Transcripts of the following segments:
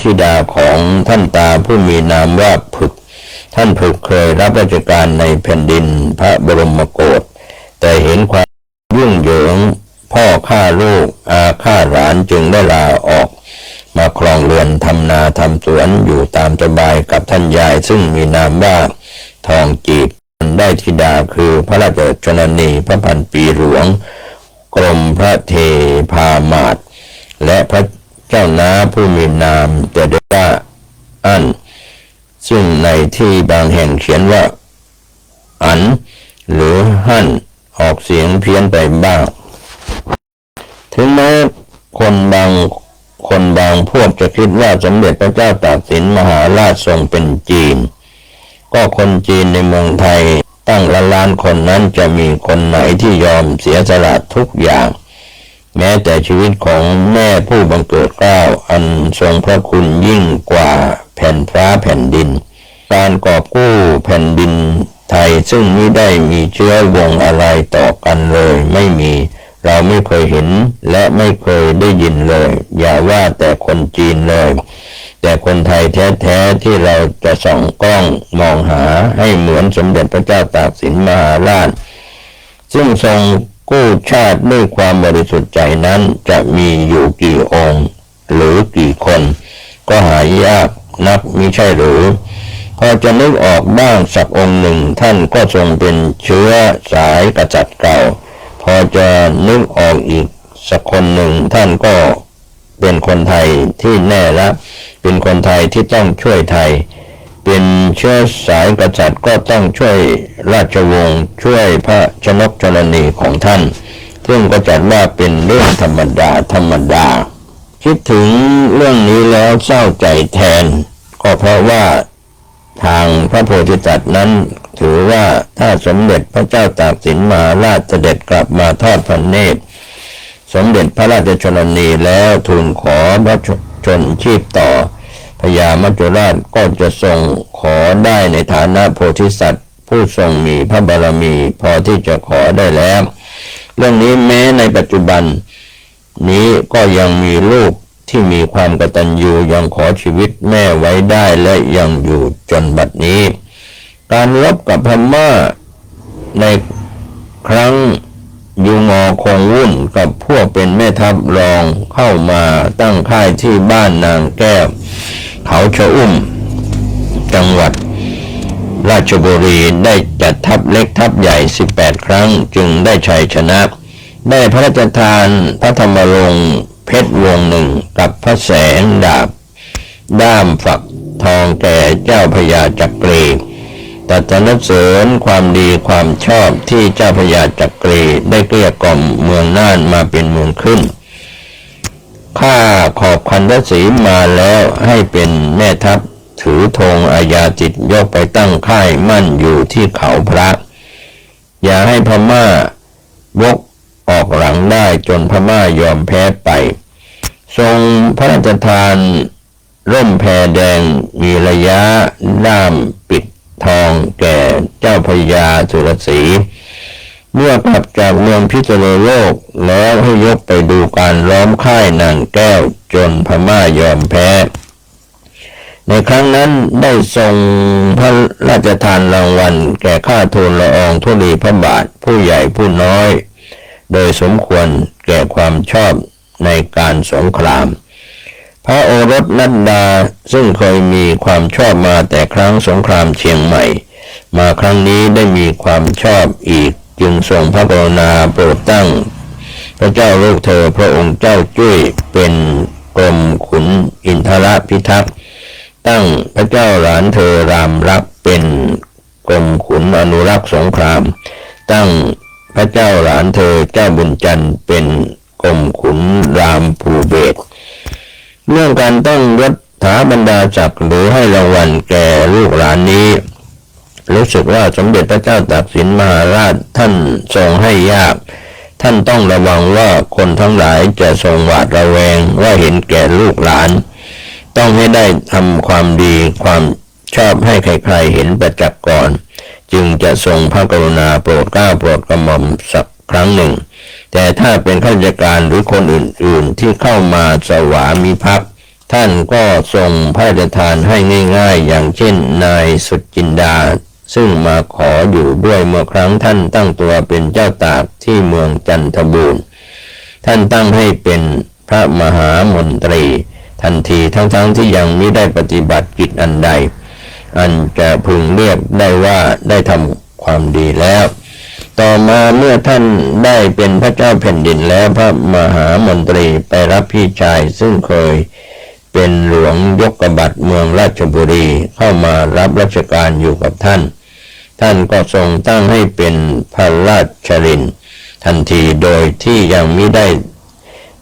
ธิดาของท่านตาผู้มีนามว่าผึกท่านผึกเคยรับราชการในแผ่นดินพระบรมโกศแต่เห็นความยุ่งเหยิงพ่อฆ่าลูกอาฆ่าหลานจึงได้ลาออกมาครองเรือนทำนาทำสวนอยู่ตามสบายกับท่านยายซึ่งมีนามว่าทองจีบได้ธิดาคือพระราชชนนีพระพันปีหลวงกรมพระเทพามาศและพระเจ้าน้าผู้มีนามแต่เดว่าอันซึ่งในที่บางแห่งเขียนว่าอันหรือหั่นออกเสียงเพี้ยนไปบ้างถึงแม้คนบางพวกจะคิดว่าสมเด็จพระเจ้าตากสินมหาราชทรงเป็นจีนก็คนจีนในเมืองไทยตั้งล้านคนนั้นจะมีคนไหนที่ยอมเสียสละทุกอย่างแม้แต่ชีวิตของแม่ผู้บังเกิดเกล้าอันทรงพระคุณยิ่งกว่าแผ่นฟ้าแผ่นดินการกอบกู้แผ่นดินไทยซึ่งไม่ได้มีเชื้อวงอะไรต่อกันเลยไม่มีเราไม่เคยเห็นและไม่เคยได้ยินเลยอย่าว่าแต่คนจีนเลยแต่คนไทยแท้ๆที่เราจะส่องกล้องมองหาให้เหมือนสมเด็จพระเจ้าตากสินมหาราชซึ่งทรงกู้ชาติด้วยความบริสุทธิ์ใจนั้นจะมีอยู่กี่องค์หรือกี่คนก็หายากนักมิใช่หรือพอจะนึกออกบ้างสักองค์หนึ่งท่านก็ทรงเป็นเชื้อสายกษัตริย์เก่าพอจะนึกออกอีกสักคนหนึ่งท่านก็เป็นคนไทยที่แน่ละเป็นคนไทยที่ต้องช่วยไทยเป็นเชื้อสายกษัตริย์ก็ต้องช่วยราชวงศ์ช่วยพระชนกชนนีของท่านซึ่งก็จัดว่าเป็นเรื่องธรรมดาคิดถึงเรื่องนี้แล้วเศร้าใจแทนก็เพราะว่าทางพระโพธิสัตว์นั้นถือว่าถ้าสมเด็จพระเจ้าตากสินมหาราชเสด็จกลับมาทอดพระเนตรสมเด็จพระราชชนนีแล้วทูลขอพระชนชีพต่อพญามัจจุราชก็จะทรงขอได้ในฐานะโพธิสัตว์ผู้ทรงมีพระบารมีพอที่จะขอได้แล้วเรื่องนี้แม้ในปัจจุบันนี้ก็ยังมีลูกที่มีความกตัญญูยังขอชีวิตแม่ไว้ได้และยังอยู่จนบัดนี้การรบกับพม่าในครั้งยูงอคงวุ่นกับพวกเป็นแม่ทัพรองเข้ามาตั้งค่ายที่บ้านนางแก้วเขาชะอุ่มจังหวัดราชบุรีได้จัดทัพเล็กทัพใหญ่18ครั้งจึงได้ชัยชนะได้พระราชทานพระธรรมรงค์เพชรวงหนึ่งกับพระแสงดาบด้ามฝักทองแก่เจ้าพญาจักรีตัดสรรเสริญความดีความชอบที่เจ้าพญาจักรีได้เกลี้ยกล่อมเมืองน่านมาเป็นเมืองขึ้นข้าขอบคันธสีมาแล้วให้เป็นแม่ทัพถือธงอาญาจิตยกไปตั้งค่ายมั่นอยู่ที่เขาพระอย่าให้พม่าวกออกหลังได้จนพม่ายอมแพ้ไปทรงพระราชทานร่มแพแดงมีระยะด้ามปิดทองแก่เจ้าพญาสุรศรีเมื่อกลับจากเมืองพิษณุโลกแล้วให้ยกไปดูการล้อมค่ายนางแก้วจนพม่ายอมแพ้ในครั้งนั้นได้ทรงพระราชทานรางวัลแก่ข้าทูลละอองธุลีพระบาทผู้ใหญ่ผู้น้อยโดยสมควรแก่ความชอบในการสงครามพระโอรสนัดดาซึ่งเคยมีความชอบมาแต่ครั้งสงครามเชียงใหม่มาครั้งนี้ได้มีความชอบอีกจึงทรงพระกรุณาโปรดตั้งพระเจ้าลูกเธอพระองค์เจ้าจุ้ยเป็นกรมขุนอินทรพิทักษ์ตั้งพระเจ้าหลานเธอรามรักเป็นกรมขุนอนุรักษ์สงครามตั้งพระเจ้าหลานเธอเจ้าบุญจันทร์เป็นกรมขุนรามภูเบศรเรื่องการตั้งยศถาบรรดาศักดิ์หรือให้รางวัลแก่ลูกหลานนี้รู้สึกว่าสมเด็จพระเจ้าตากสินมหาราชท่านทรงให้ยากท่านต้องระวังว่าคนทั้งหลายจะทรงหวาดระแวงว่าเห็นแก่ลูกหลานต้องให้ได้ทำความดีความชอบให้ใครๆเห็นประจักษ์ก่อนจึงจะทรงพระกรุณาโปรดเกล้าโปรดกระหม่อมสักครั้งหนึ่งแต่ถ้าเป็นข้าราชการหรือคนอื่นๆที่เข้ามาสวามิภักดิ์ ท่านก็ทรงพระราชทานให้ง่ายๆอย่างเช่นนายสุจินดาซึ่งมาขออยู่ด้วยเมื่อครั้งท่านตั้งตัวเป็นเจ้าตากที่เมืองจันทบูรณ์ท่านตั้งให้เป็นพระมหามนตรีทันทีทั้งที่ยังไม่ได้ปฏิบัติกิจอันใดอันจะพึงเรียกได้ว่าได้ทำความดีแล้วต่อมาเมื่อท่านได้เป็นพระเจ้าแผ่นดินแล้วพระมหามนตรีไปรับพี่ชายซึ่งเคยเป็นหลวงยกบัตรเมืองราชบุรีเข้ามารับราชการอยู่กับท่านท่านก็ทรงตั้งให้เป็นพระราชรินทันทีโดยที่ยังไม่ได้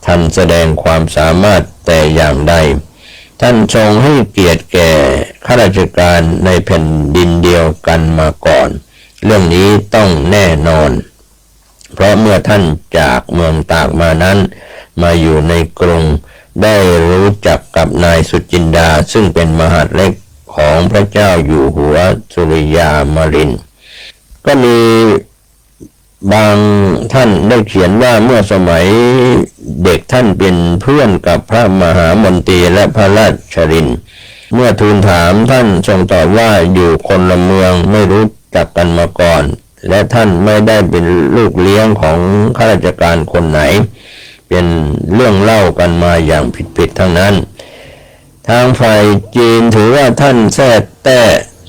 ทันแสดงความสามารถแต่อย่างใดท่านทรงให้เกียรติแก่ข้าราชการในแผ่นดินเดียวกันมาก่อนเรื่องนี้ต้องแน่นอนเพราะเมื่อท่านจากเมืองตากมานั้นมาอยู่ในกรุงได้รู้จักกับนายสุจินดาซึ่งเป็นมหาดเล็กของพระเจ้าอยู่หัวสุริยามรินทร์ก็มีบางท่านได้เขียนว่าเมื่อสมัยเด็กท่านเป็นเพื่อนกับพระมหามนตรีและพระราชรินทร์เมื่อทูลถามท่านทรงตอบว่าอยู่คนละเมืองไม่รู้จักกันมาก่อนและท่านไม่ได้เป็นลูกเลี้ยงของข้าราชการคนไหนเป็นเรื่องเล่ากันมาอย่างผิดๆทั้งนั้นทางฝ่ายจีนถือว่าท่านแท้แต้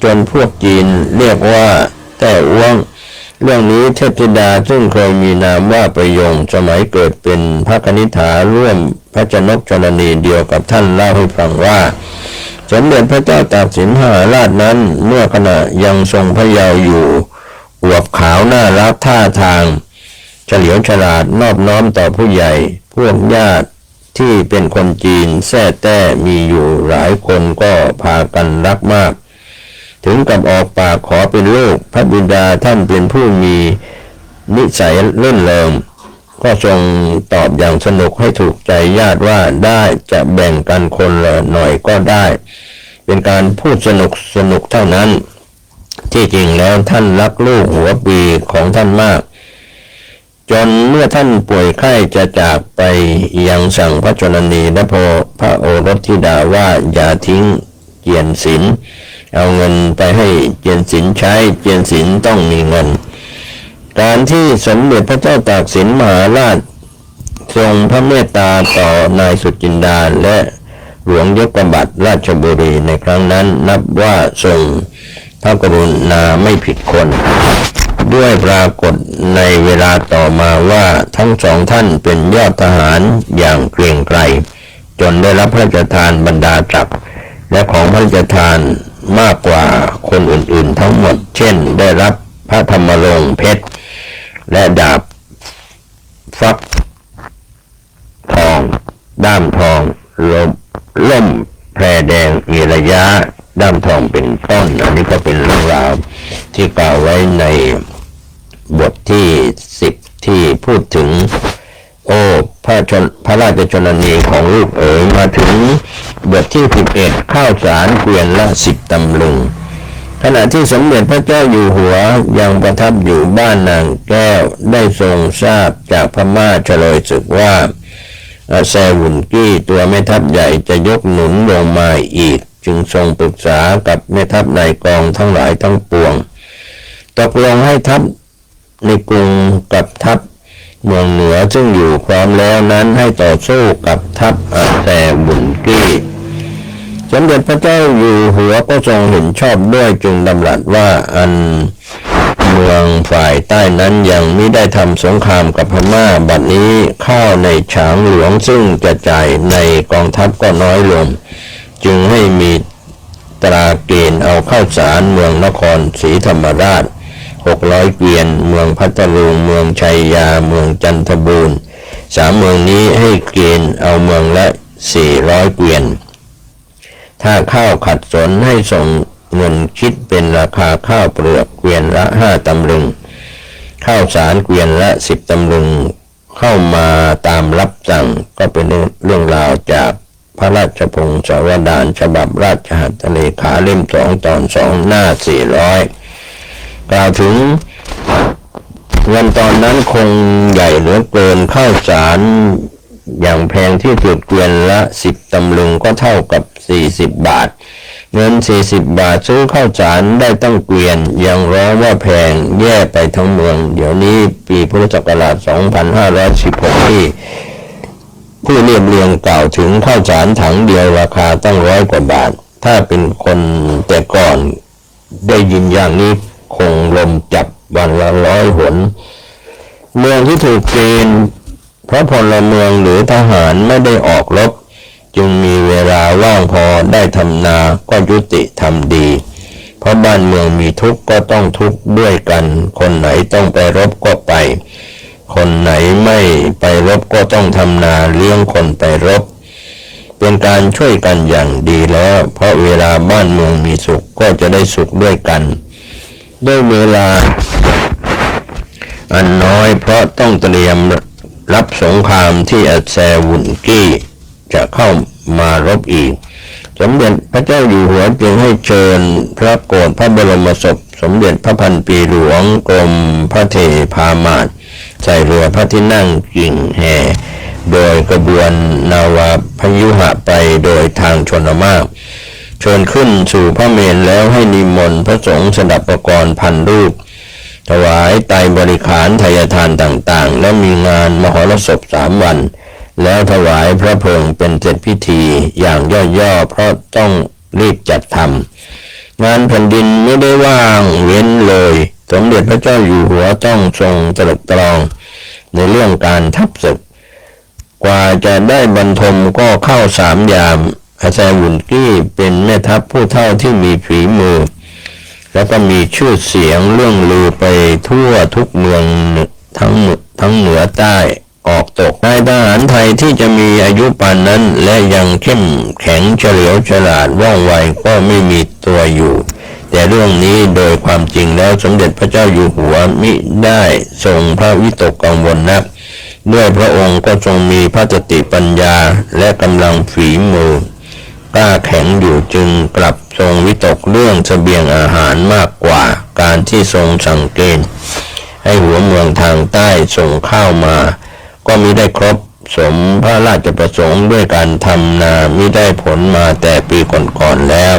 จนพวกจีนเรียกว่าแต้อ้วงเรื่องนี้เทพธิดาซึ่งเคยมีนามว่าประยงสมัยเกิดเป็นพระกนิษฐาร่วมพระชนกชนนีเดียวกับท่านเล่าให้ฟังว่าสมเด็จพระเจ้าตากสินมหาราชนั้นเมื่อขณะยังทรงพระเยาว์อยู่อวบขาวน่ารักท่าทางเฉลียวฉลาดนอบน้อมต่อผู้ใหญ่พวกญาติที่เป็นคนจีนแท้แต้มีอยู่หลายคนก็พากันรักมากถึงกับออกปากขอเป็นลูกพระบิดาท่านเป็นผู้มีนิสัยเล่นเริงก็ทรงตอบอย่างสนุกให้ถูกใจญาติว่าได้จะแบ่งกันคนละหน่อยก็ได้เป็นการพูดสนุกเท่านั้นที่จริงแล้วท่านรักลูกหัวปีของท่านมากจนเมื่อท่านป่วยไข้จะจากไปยังสั่งพระชนนีและพระโอรสธิดาว่าอย่าทิ้งเจียนศิลเอาเงินไปให้เจียนศิลใช้เจียนศิลต้องมีเงินการที่สมเด็จพระเจ้าตากสินมหาราชทรงพระเมตตาต่อนายสุจินดาและหลวงยกบัตรราชบุรีในครั้งนั้นนับว่าทรงพระกรุณาไม่ผิดคนด้วยปรากฏในเวลาต่อมาว่าทั้งสองท่านเป็นยอดทหารอย่างเกรียงไกรจนได้รับพระราชทานบรรดาศักดิ์และของพระราชทานมากกว่าคนอื่นๆทั้งหมดเช่นได้รับพระธรรมรงค์เพชรและดาบฟักทองด้ามทองล่มแพรแดงมีระยะด้ามทองเป็นต้นอันนี้ก็เป็นเรื่องราวที่กล่าวไว้ในบทที่10ที่พูดถึงพระราชชนนีของลูกเอ๋ยมาถึงบทที่11ข้าวสารเกวียนละ10ตำลึงขณะที่สมเด็จพระเจ้าอยู่หัวยังประทับอยู่บ้านนางแก้วได้ทรงทราบจากพม่าเฉลยศึกว่าแซวุนกี้ตัวแม่ทัพใหญ่จะยกหนุนลงมาอีกจึงทรงปรึกษากับแม่ทัพนายกองทั้งหลายทั้งปวงตกลงให้ทัพในกรุงกับทัพเมืองเหนือซึ่งอยู่พร้อมแล้วนั้นให้ต่อสู้กับทัพแซวุนกี้สมเด็จพระเจ้าอยู่หัวก็ทรงเห็นชอบด้วยจึงดำรัสว่าอันเมืองฝ่ายใต้นั้นยังไม่ได้ทำสงครามกับพม่าบัดนี้ข้าวในฉางหลวงซึ่งจะจ่ายในกองทัพก็น้อยลงจึงให้มีตราเกณฑ์เอาข้าวสารเมืองนครศรีธรรมราช600 เกวียนเมืองพัทลุงเมืองชัยยาเมืองจันทบูรณ์3 เมืองนี้ให้เกณฑ์เอาเมืองละ400 เกวียนถ้าข้าวขัดสนให้ส่งเงินคิดเป็นราคาข้าวเปลือกเกวียนละ5 ตำลึงข้าวสารเกวียนละ10 ตำลึงเข้ามาตามรับสั่งก็เป็นเรื่องราวจากพระราชพงศาวดารฉบับราชหัตถเลขาเล่ม2 ตอน 2 หน้า 400กล่าวถึงเงินตอนนั้นคงใหญ่เหลือเกินข้าวสาร อย่างแพงที่สุดเกวียนละ10 ตำลึงก็เท่ากับ40 บาทเงิน40 บาทซื้อข้าวสารได้ตั้งเกวียนยังร้องว่าแพงแย่ไปทั้งเมืองเดี๋ยวนี้ปีพุทธศักราช 2516 ที่ผู้เรียบเรียงกล่าวถึงข้าวสารถังเดียวราคาตั้ง100 กว่าบาทถ้าเป็นคนแต่ก่อนได้ยินอย่างนี้คงลมจับวันละ100 หนเมืองที่ถูกเกณฑ์เพราะพลเมืองหรือทหารไม่ได้ออกรบจึงมีเวลาว่างพอได้ทำนาก็ยุติทำดีเพราะบ้านเมืองมีทุกข์ก็ต้องทุกข์ด้วยกันคนไหนต้องไปรบก็ไปคนไหนไม่ไปรบก็ต้องทำนาเลี้ยงคนไปรบเป็นการช่วยกันอย่างดีแล้วเพราะเวลาบ้านเมืองมีสุขก็จะได้สุขด้วยกันด้วยเวลาอันน้อยเพราะต้องเตรียมรับสงครามที่อัสแซวุนกี้จะเข้ามารบอีกสมเด็จพระเจ้าอยู่หัวจึงให้เชิญพระโกรธพระบรมศพสมเด็จพระพันปีหลวงกรมพระเทพามาศใส่เรือพระที่นั่งกิ่งแห่โดยกระบวนนาวาพยุหะไปโดยทางชนมากเชิญขึ้นสู่พระเมรุแล้วให้นิมนต์พระสงฆ์สดับประกรณ์1,000 รูปถวายไตรบริขารทายทานต่างๆและมีงานมหรสพ3 วันแล้วถวายพระเพลิงเป็นเสร็จพิธีอย่างย่อๆเพราะต้องรีบจัดทำงานแผ่นดินไม่ได้ว่างเว้นเลยสมเด็จพระเจ้าอยู่หัวต้องทรงตรึกตรองในเรื่องการทัพศึกกว่าจะได้บรรทมก็เข้า3 ยามอาแซวุนกี้เป็นแม่ทัพผู้เฒ่าที่มีฝีมือแล้วก็มีชื่อเสียงเรื่องลือไปทั่วทุกเมืองทั้งเหนือใต้ออกตกนายทหารไทยที่จะมีอายุปานนั้นและยังเข้มแข็งเฉลียวฉลาดว่องไวก็ไม่มีตัวอยู่แต่เรื่องนี้โดยความจริงแล้วสมเด็จพระเจ้าอยู่หัวมิได้ทรงพระวิตกกังวลนักด้วยพระองค์ก็ทรงมีพระสติปัญญาและกำลังฝีมือกล้าแข็งอยู่จึงกลับทรงวิตกเรื่องเสบียงอาหารมากกว่าการที่ทรงสั่งเกณฑ์ให้หัวเมืองทางใต้ส่งข้าวมาก็มิได้ครบสมพระราชประสงค์ด้วยการทำนามิได้ผลมาแต่ปีก่อนๆแล้ว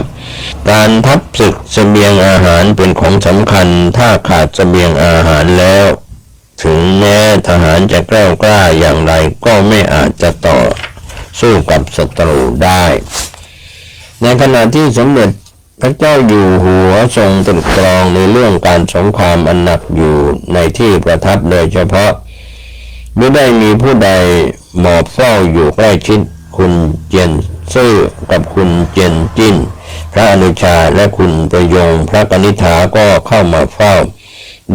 การทัพศึกเสบียงอาหารเป็นของสำคัญถ้าขาดเสบียงอาหารแล้วถึงแม้ทหารจะแกล้วกล้าอย่างไรก็ไม่อาจจะต่อสู้กับศัตรูได้ในขณะที่สมเด็จพระเจ้าอยู่หัวทรงตรึกตรองในเรื่องการสงครามอันหนักอยู่ในที่ประทับโดยเฉพาะไม่ได้มีผู้ใดหมอบเฝ้าอยู่ใกล้ชิดคุณเจียนซื่อกับคุณเจียนจิ้นพระอนุชาและคุณประยงพระกนิษฐาก็เข้ามาเฝ้า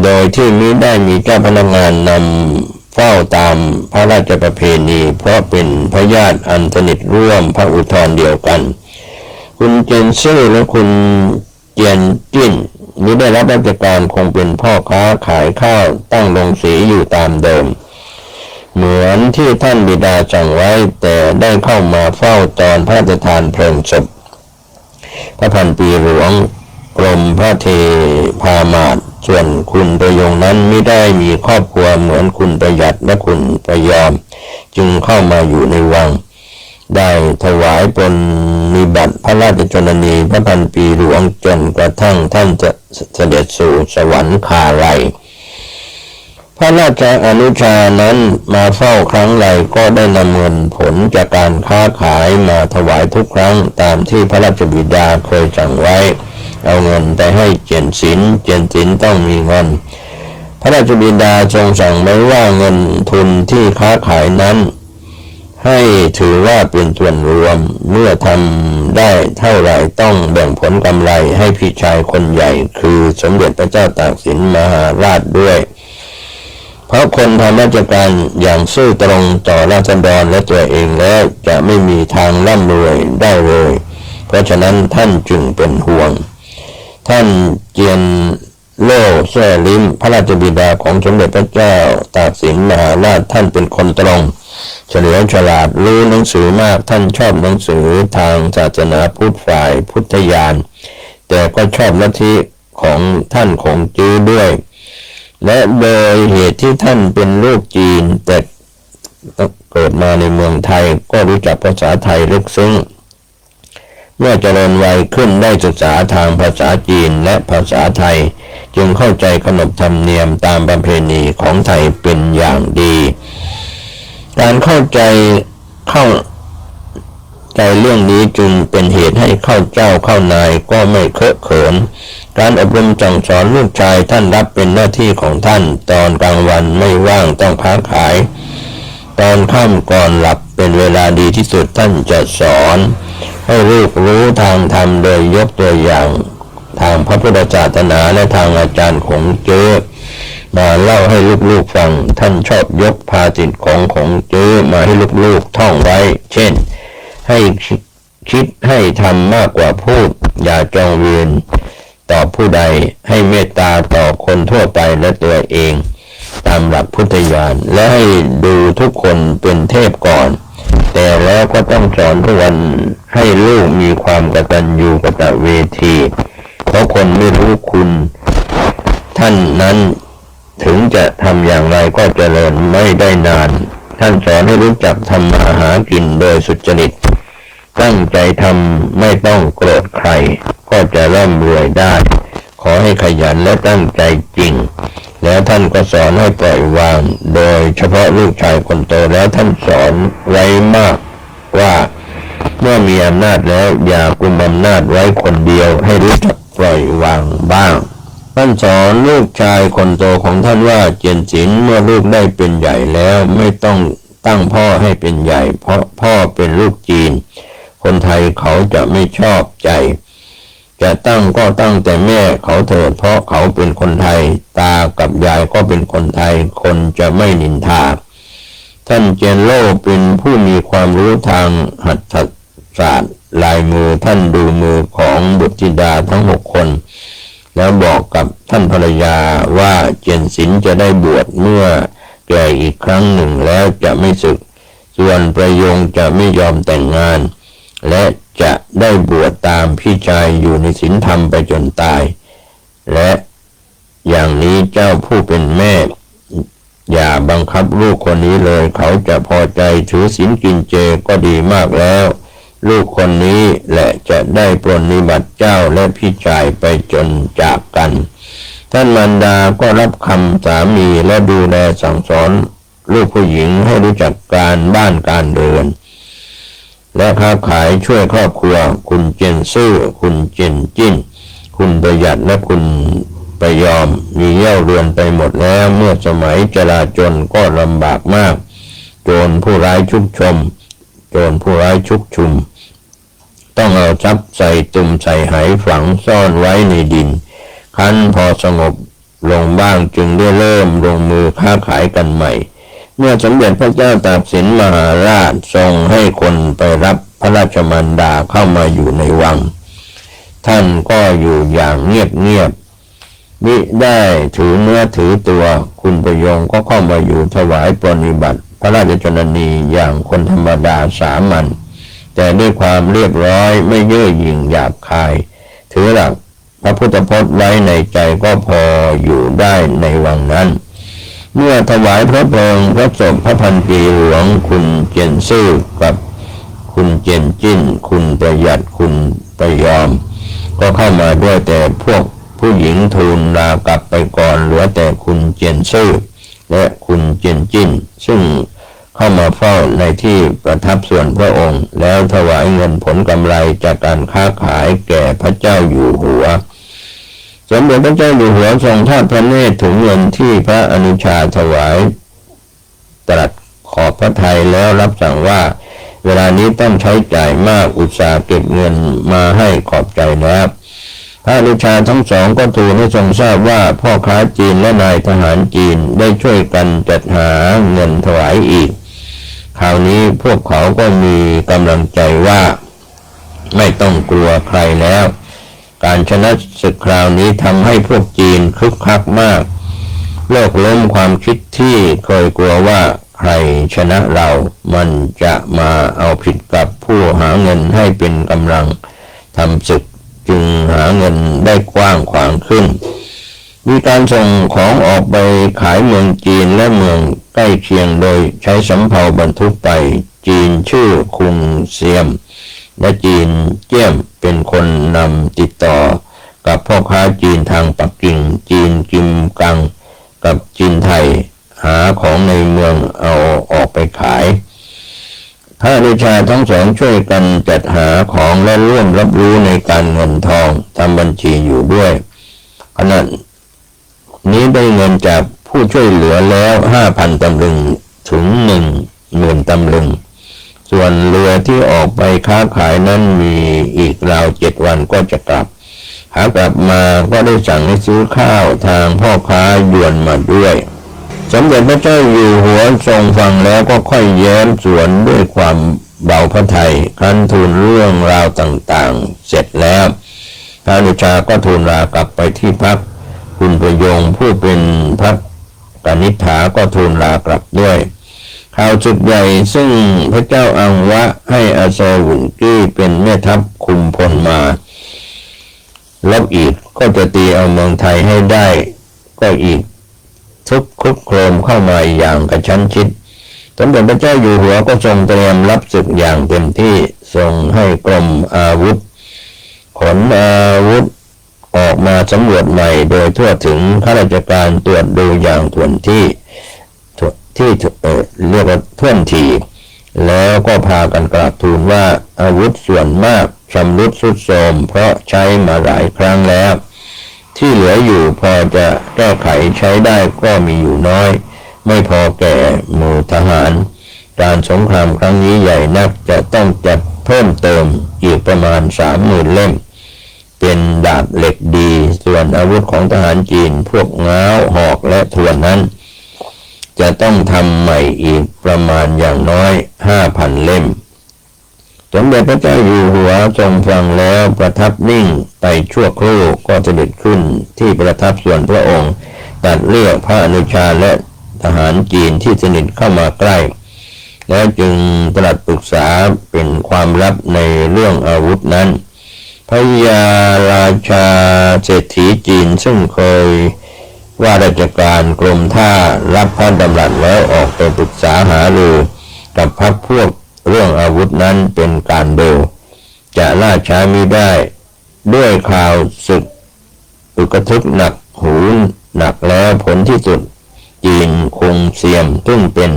โดยที่มิได้มีเจ้าพนักงานนำเฝ้าตามพระราชประเพณีเพราะเป็นพญาติอันสนิทร่วมพระอุทธรเดียวกันคุณเจียนซื่อและคุณเจียนจิ้นมิได้รับราชการคงเป็นพ่อค้าขายข้าวตั้งโรงสีอยู่ตามเดิมเหมือนที่ท่านบิดาสั่งไว้แต่ได้เข้ามาเฝ้าตอนพระราชทานเพลิงศพพระพันปีหลวงกรมพระเทพามาศส่วนคุณประยงนั้นไม่ได้มีครอบครัวเหมือนคุณประหยัดและคุณประยอมจึงเข้ามาอยู่ในวังได้ถวายปรนนิบัติพระราชชนนีพระพันปีหลวงจนกระทั่งท่านจะเสด็จสู่สวรรคาลัยพระราชอนุชานั้นมาเฝ้าครั้งใดก็ได้นำเงินผลจากการค้าขายมาถวายทุกครั้งตามที่พระราชบิดาเคยสั่งไว้เอาเงินไปให้เจียนศิลต้องมีเงินพระราชบิดาทรงสั่งไว้ว่าเงินทุนที่ค้าขายนั้นให้ถือว่าเป็นส่วนรวมเมื่อทำได้เท่าไหร่ต้องแบ่งผลกำไรให้พี่ชายคนใหญ่คือสมเด็จพระเจ้าตากสินมหาราชด้วยเพราะคนทำราชการอย่างซื่อตรงต่อราษฎรและตัวเองแล้วจะไม่มีทางร่ำรวยได้เลยเพราะฉะนั้นท่านจึงเป็นห่วงท่านเจียนโล่แซ่ลิ้มพระราชบิดาของสมเด็จพระเจ้าตากสินมหาราชท่านเป็นคนตรงเฉลียวฉลาดรู้หนังสือมากท่านชอบหนังสือทางศาสนาพุทธฝ่ายพุทธญาณแต่ก็ชอบลัทธิของท่านคงจื้อด้วยและโดยเหตุที่ท่านเป็นลูกจีนแต่ เกิดมาในเมืองไทยก็รู้จักภาษาไทยลึกซึ้งเมื่อเจริญวัยขึ้นได้ศึกษาทางภาษาจีนและภาษาไทยจึงเข้าใจขนบธรรมเนียมตามประเพณีของไทยเป็นอย่างดีการเข้าใจเรื่องนี้จึงเป็นเหตุให้เข้าเจ้าเข้านายก็ไม่เคอะเขินการอบรมสั่งสอนลูกชายท่านรับเป็นหน้าที่ของท่านตอนกลางวันไม่ว่างต้องค้าขายตอนค่ำก่อนหลับเป็นเวลาดีที่สุดท่านจะสอนให้ลูกรู้ทางธรรมโดยยกตัวอย่างทางพระพุทธศาสนาและทางอาจารย์ของเจ้มาเล่าให้ลูกๆฟังท่านชอบยกภาษิตของเจ้มาให้ลูกๆท่องไว้เช่นให้คิดให้ทำมากกว่าพูดอย่าจองเวรต่อผู้ใดให้เมตตาต่อคนทั่วไปและตัวเองตามหลักพุทธญาณและให้ดูทุกคนเป็นเทพก่อนแต่แล้วก็ต้องสอนทุกวันให้ลูกมีความกตัญญูกตเวทีเพราะคนไม่รู้คุณท่านนั้นถึงจะทำอย่างไรก็เจริญไม่ได้นานท่านสอนให้รู้จักทำมาหากินโดยสุจริตตั้งใจทำไม่ต้องโกรธใครก็จะร่ำรวยได้ขอให้ขยันและตั้งใจจริงแล้วท่านก็สอนให้ปล่อยวางโดยเฉพาะลูกชายคนโตแล้วท่านสอนไว้มากว่าเมื่อมีอำนาจแล้วอย่ากุมอำนาจไว้คนเดียวให้รู้จักปล่อยวางบ้างท่านสอนลูกชายคนโตของท่านว่าเจียนศิลเมื่อลูกได้เป็นใหญ่แล้วไม่ต้องตั้งพ่อให้เป็นใหญ่เพราะพ่อเป็นลูกจีนคนไทยเขาจะไม่ชอบใจจะตั้งก็ตั้งแต่แม่เขาเถิดเพราะเขาเป็นคนไทยตากับยายก็เป็นคนไทยคนจะไม่นินทาท่านเจนโลเป็นผู้มีความรู้ทางหัตถศาสตร์ลายมือท่านดูมือของบุตรธิดาทั้ง6 คนแล้วบอกกับท่านภรรยาว่าเจียนศิลจะได้บวชเมื่อแก่อีกครั้งหนึ่งแล้วจะไม่สึกส่วนประยงจะไม่ยอมแต่งงานและจะได้บวชตามพี่ชายอยู่ในศีลธรรมไปจนตายและอย่างนี้เจ้าผู้เป็นแม่อย่าบังคับลูกคนนี้เลยเขาจะพอใจถือศีลกินเจก็ดีมากแล้วลูกคนนี้แหละจะได้ปรนนิบัติเจ้าและพี่ชายไปจนจากกันท่านมารดาก็รับคำสามีและดูแลสั่งสอนลูกผู้หญิงให้รู้จักการบ้านการเรือนและค้าขายช่วยครอบครัวคุณเจียนซื่อคุณเจียนจิ้นคุณประหยัดและคุณประยอมมีเย่าเรือนไปหมดแล้วเมื่อสมัยจลาจลก็ลำบากมากโจรผู้ร้ายชุกชุมต้องเอาทรัพย์ใส่ตุ่มใส่ไหฝังซ่อนไว้ในดินคันพอสงบลงบ้างจึงได้เริ่มลงมือค้าขายกันใหม่เมื่อสมเด็จพระเจ้าตากสินมหาราชทรงให้คนไปรับพระราชมารดาเข้ามาอยู่ในวังท่านก็อยู่อย่างเงียบมิได้ถือเนื้อถือตัวคุณประยงก็เข้ามาอยู่ถวายปรนนิบัติพระราชชนนีอย่างคนธรรมดาสามัญแต่ด้วยความเรียบร้อยไม่เย่อหยิ่งหยาบคายถือหลักพระพุทธพจน์ไว้ในใจก็พออยู่ได้ในวังนั้นเมื่อถวายพระเพลิงพระศพพระพันปีหลวงคุณเจียนซื่อกับคุณเจียนจิ้นคุณประหยัดคุณประยอมก็เข้ามาด้วยแต่พวกผู้หญิงทูลลากลับไปก่อนเหลือแต่คุณเจียนซื่อและคุณเจียนจิ้นซึ่งเข้ามาเฝ้าในที่ประทับส่วนพระองค์แล้วถวายเงินผลกำไรจากการค้าขายแก่พระเจ้าอยู่หัวสมเด็จพระเจ้าอยู่หัวทรงทอดพระเนตรถึงเงินที่พระอนุชาถวายตรัสขอบพระทัยแล้วรับสั่งว่าเวลานี้ต้องใช้จ่ายมากอุตส่าห์เก็บเงินมาให้ขอบใจแล้วพระอนุชาทั้งสองก็ทูลให้ทรงทราบว่าพ่อค้าจีนและนายทหารจีนได้ช่วยกันจัดหาเงินถวายอีกคราวนี้พวกเขาก็มีกำลังใจว่าไม่ต้องกลัวใครแล้วการชนะศึกคราวนี้ทำให้พวกจีนคึกคักมากโลกล้มความคิดที่เคยกลัวว่าใครชนะเรามันจะมาเอาผิดกับผู้หาเงินให้เป็นกำลังทำศึกจึงหาเงินได้กว้างขวางขึ้น มีการส่งของออกไปขายเมืองจีนและเมืองใกล้เคียงโดยใช้สำเภาบรรทุกไปจีนชื่อคุงเซียมและจีนเจี้ยมเป็นคนนำติดต่อกับพ่อค้าจีนทางปักกิ่งจีนกิมกังกับจีนไทยหาของในเมืองเอาออกไปขายพระราชาทั้งสองช่วยกันจัดหาของและร่วมรับรู้ในการเงินทองทำบัญชีอยู่ด้วยขณะนี้ได้เงินจากผู้ช่วยเหลือแล้ว 5,000 ตำลึงถึง 10,000 ตำลึงส่วนเรือที่ออกไปค้าขายนั้นมีอีกราว7 วันก็จะกลับหากลับมาก็ได้สั่งให้ซื้อข้าวทางพ่อค้ายวนมาด้วยสมเด็จพระเจ้าอยู่หัวทรงฟังแล้วก็ค่อยแย้มสวนด้วยความเบาพระทัยครั้นทูลเรื่องราวต่างๆเสร็จแล้วพระราชาก็ทูลลากลับไปที่พักคุณประยงผู้เป็นพระกนิษฐาก็ทูลลากลับด้วยข่าวสุดใหญ่ซึ่งพระเจ้าอังวะให้อาเซวุนกี้เป็นแม่ทัพคุมพลมาลบอีกก็จะตีเอาเมืองไทยให้ได้ก็อีกทุกคลุกโครมเข้ามาอย่างกระชั้นชิดสมเด็จพระเจ้าอยู่หัวก็ทรงเตรียมรับศึกอย่างเต็มที่ทรงให้กรมอาวุธขนอาวุธออกมาสำรวจใหม่โดยทั่วถึงข้าราชการตรวจดูอย่างท่วนที่เรียกว่าท่วนทีแล้วก็พากันกราบทูลว่าอาวุธส่วนมากชำรุดทรุดโทรมเพราะใช้มาหลายครั้งแล้วที่เหลืออยู่พอจะแก้ไขใช้ได้ก็มีอยู่น้อยไม่พอแก่หมู่ทหารการสงครามครั้งนี้ใหญ่นักจะต้องจัดเพิ่มเติมอีกประมาณ 30,000 เล่มเป็นดาบเหล็กดีส่วนอาวุธของทหารจีนพวกง้าวหอกและทวนนั้นจะต้องทำใหม่อีกประมาณอย่างน้อย 5,000 เล่มสมเด็จพระเจ้าอยู่หัวทรงฟังแล้วประทับนิ่งไปชั่วครู่ก็เสด็จขึ้นที่ประทับส่วนพระองค์ตรัสเรียกพระอนุชาและทหารจีนที่สนิทเข้ามาใกล้แล้วจึงตรัสปรึกษาเป็นความลับในเรื่องอาวุธนั้นพระยาราชาเศรษฐีจีนซึ่งเคยว่าราชการกรมท่ารับพระดำรัสแล้วออกไปปรึกษาหารือกับพรรคพวกเรื่องอาวุธนั้นเป็นการเร็วจะล่าช้ามิได้ด้วยข่าวศึกอึกทึกหนักหูหนักแล้วผลที่สุดจีนคงเซียมซึ่งเป็น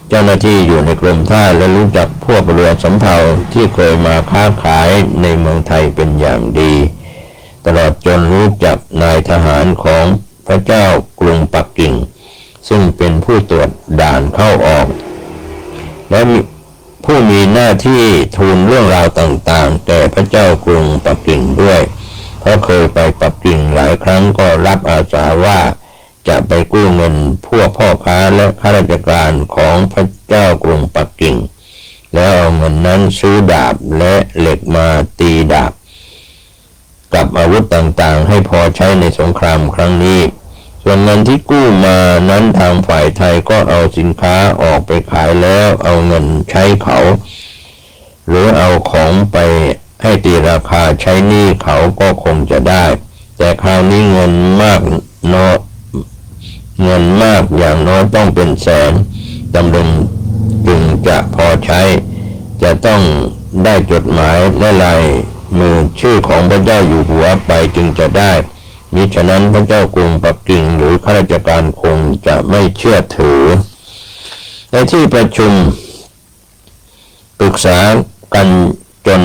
เจ้าหน้าที่อยู่ในกรมท่าและรู้จักพวกเรือสำเภาที่เคยมาค้าขายในเมืองไทยเป็นอย่างดีตลอดจนรู้จักนายทหารของพระเจ้ากรุงปักกิ่งซึ่งเป็นผู้ตรวจด่านเข้าออกและผู้มีหน้าที่ทูลเรื่องราวต่างๆแก่พระเจ้ากรุงปักกิ่งด้วยเพราะเคยไปปักกิ่งหลายครั้งก็รับอาสาว่าจะไปกู้เงินพวกพ่อค้าและข้าราชการของพระเจ้ากรุงปักกิ่งแล้วเอาเงินนั้นซื้อดาบและเหล็กมาตีดาบกับอาวุธต่างๆให้พอใช้ในสงครามครั้งนี้ส่วนเงินที่กู้มานั้นทางฝ่ายไทยก็เอาสินค้าออกไปขายแล้วเอาเงินใช้เขาหรือเอาของไปให้ตีราคาใช้หนี้เขาก็คงจะได้แต่คราวนี้เงินมากอย่างน้อยต้องเป็นแสนตำลึงจึงจะพอใช้จะต้องได้จดหมายและลายมือชื่อของพระเจ้าอยู่หัวไปจึงจะได้มิฉะนั้นพระเจ้ากรุงปักกิ่งหรือข้าราชการคงจะไม่เชื่อถือในที่ประชุมปรึกษากันจน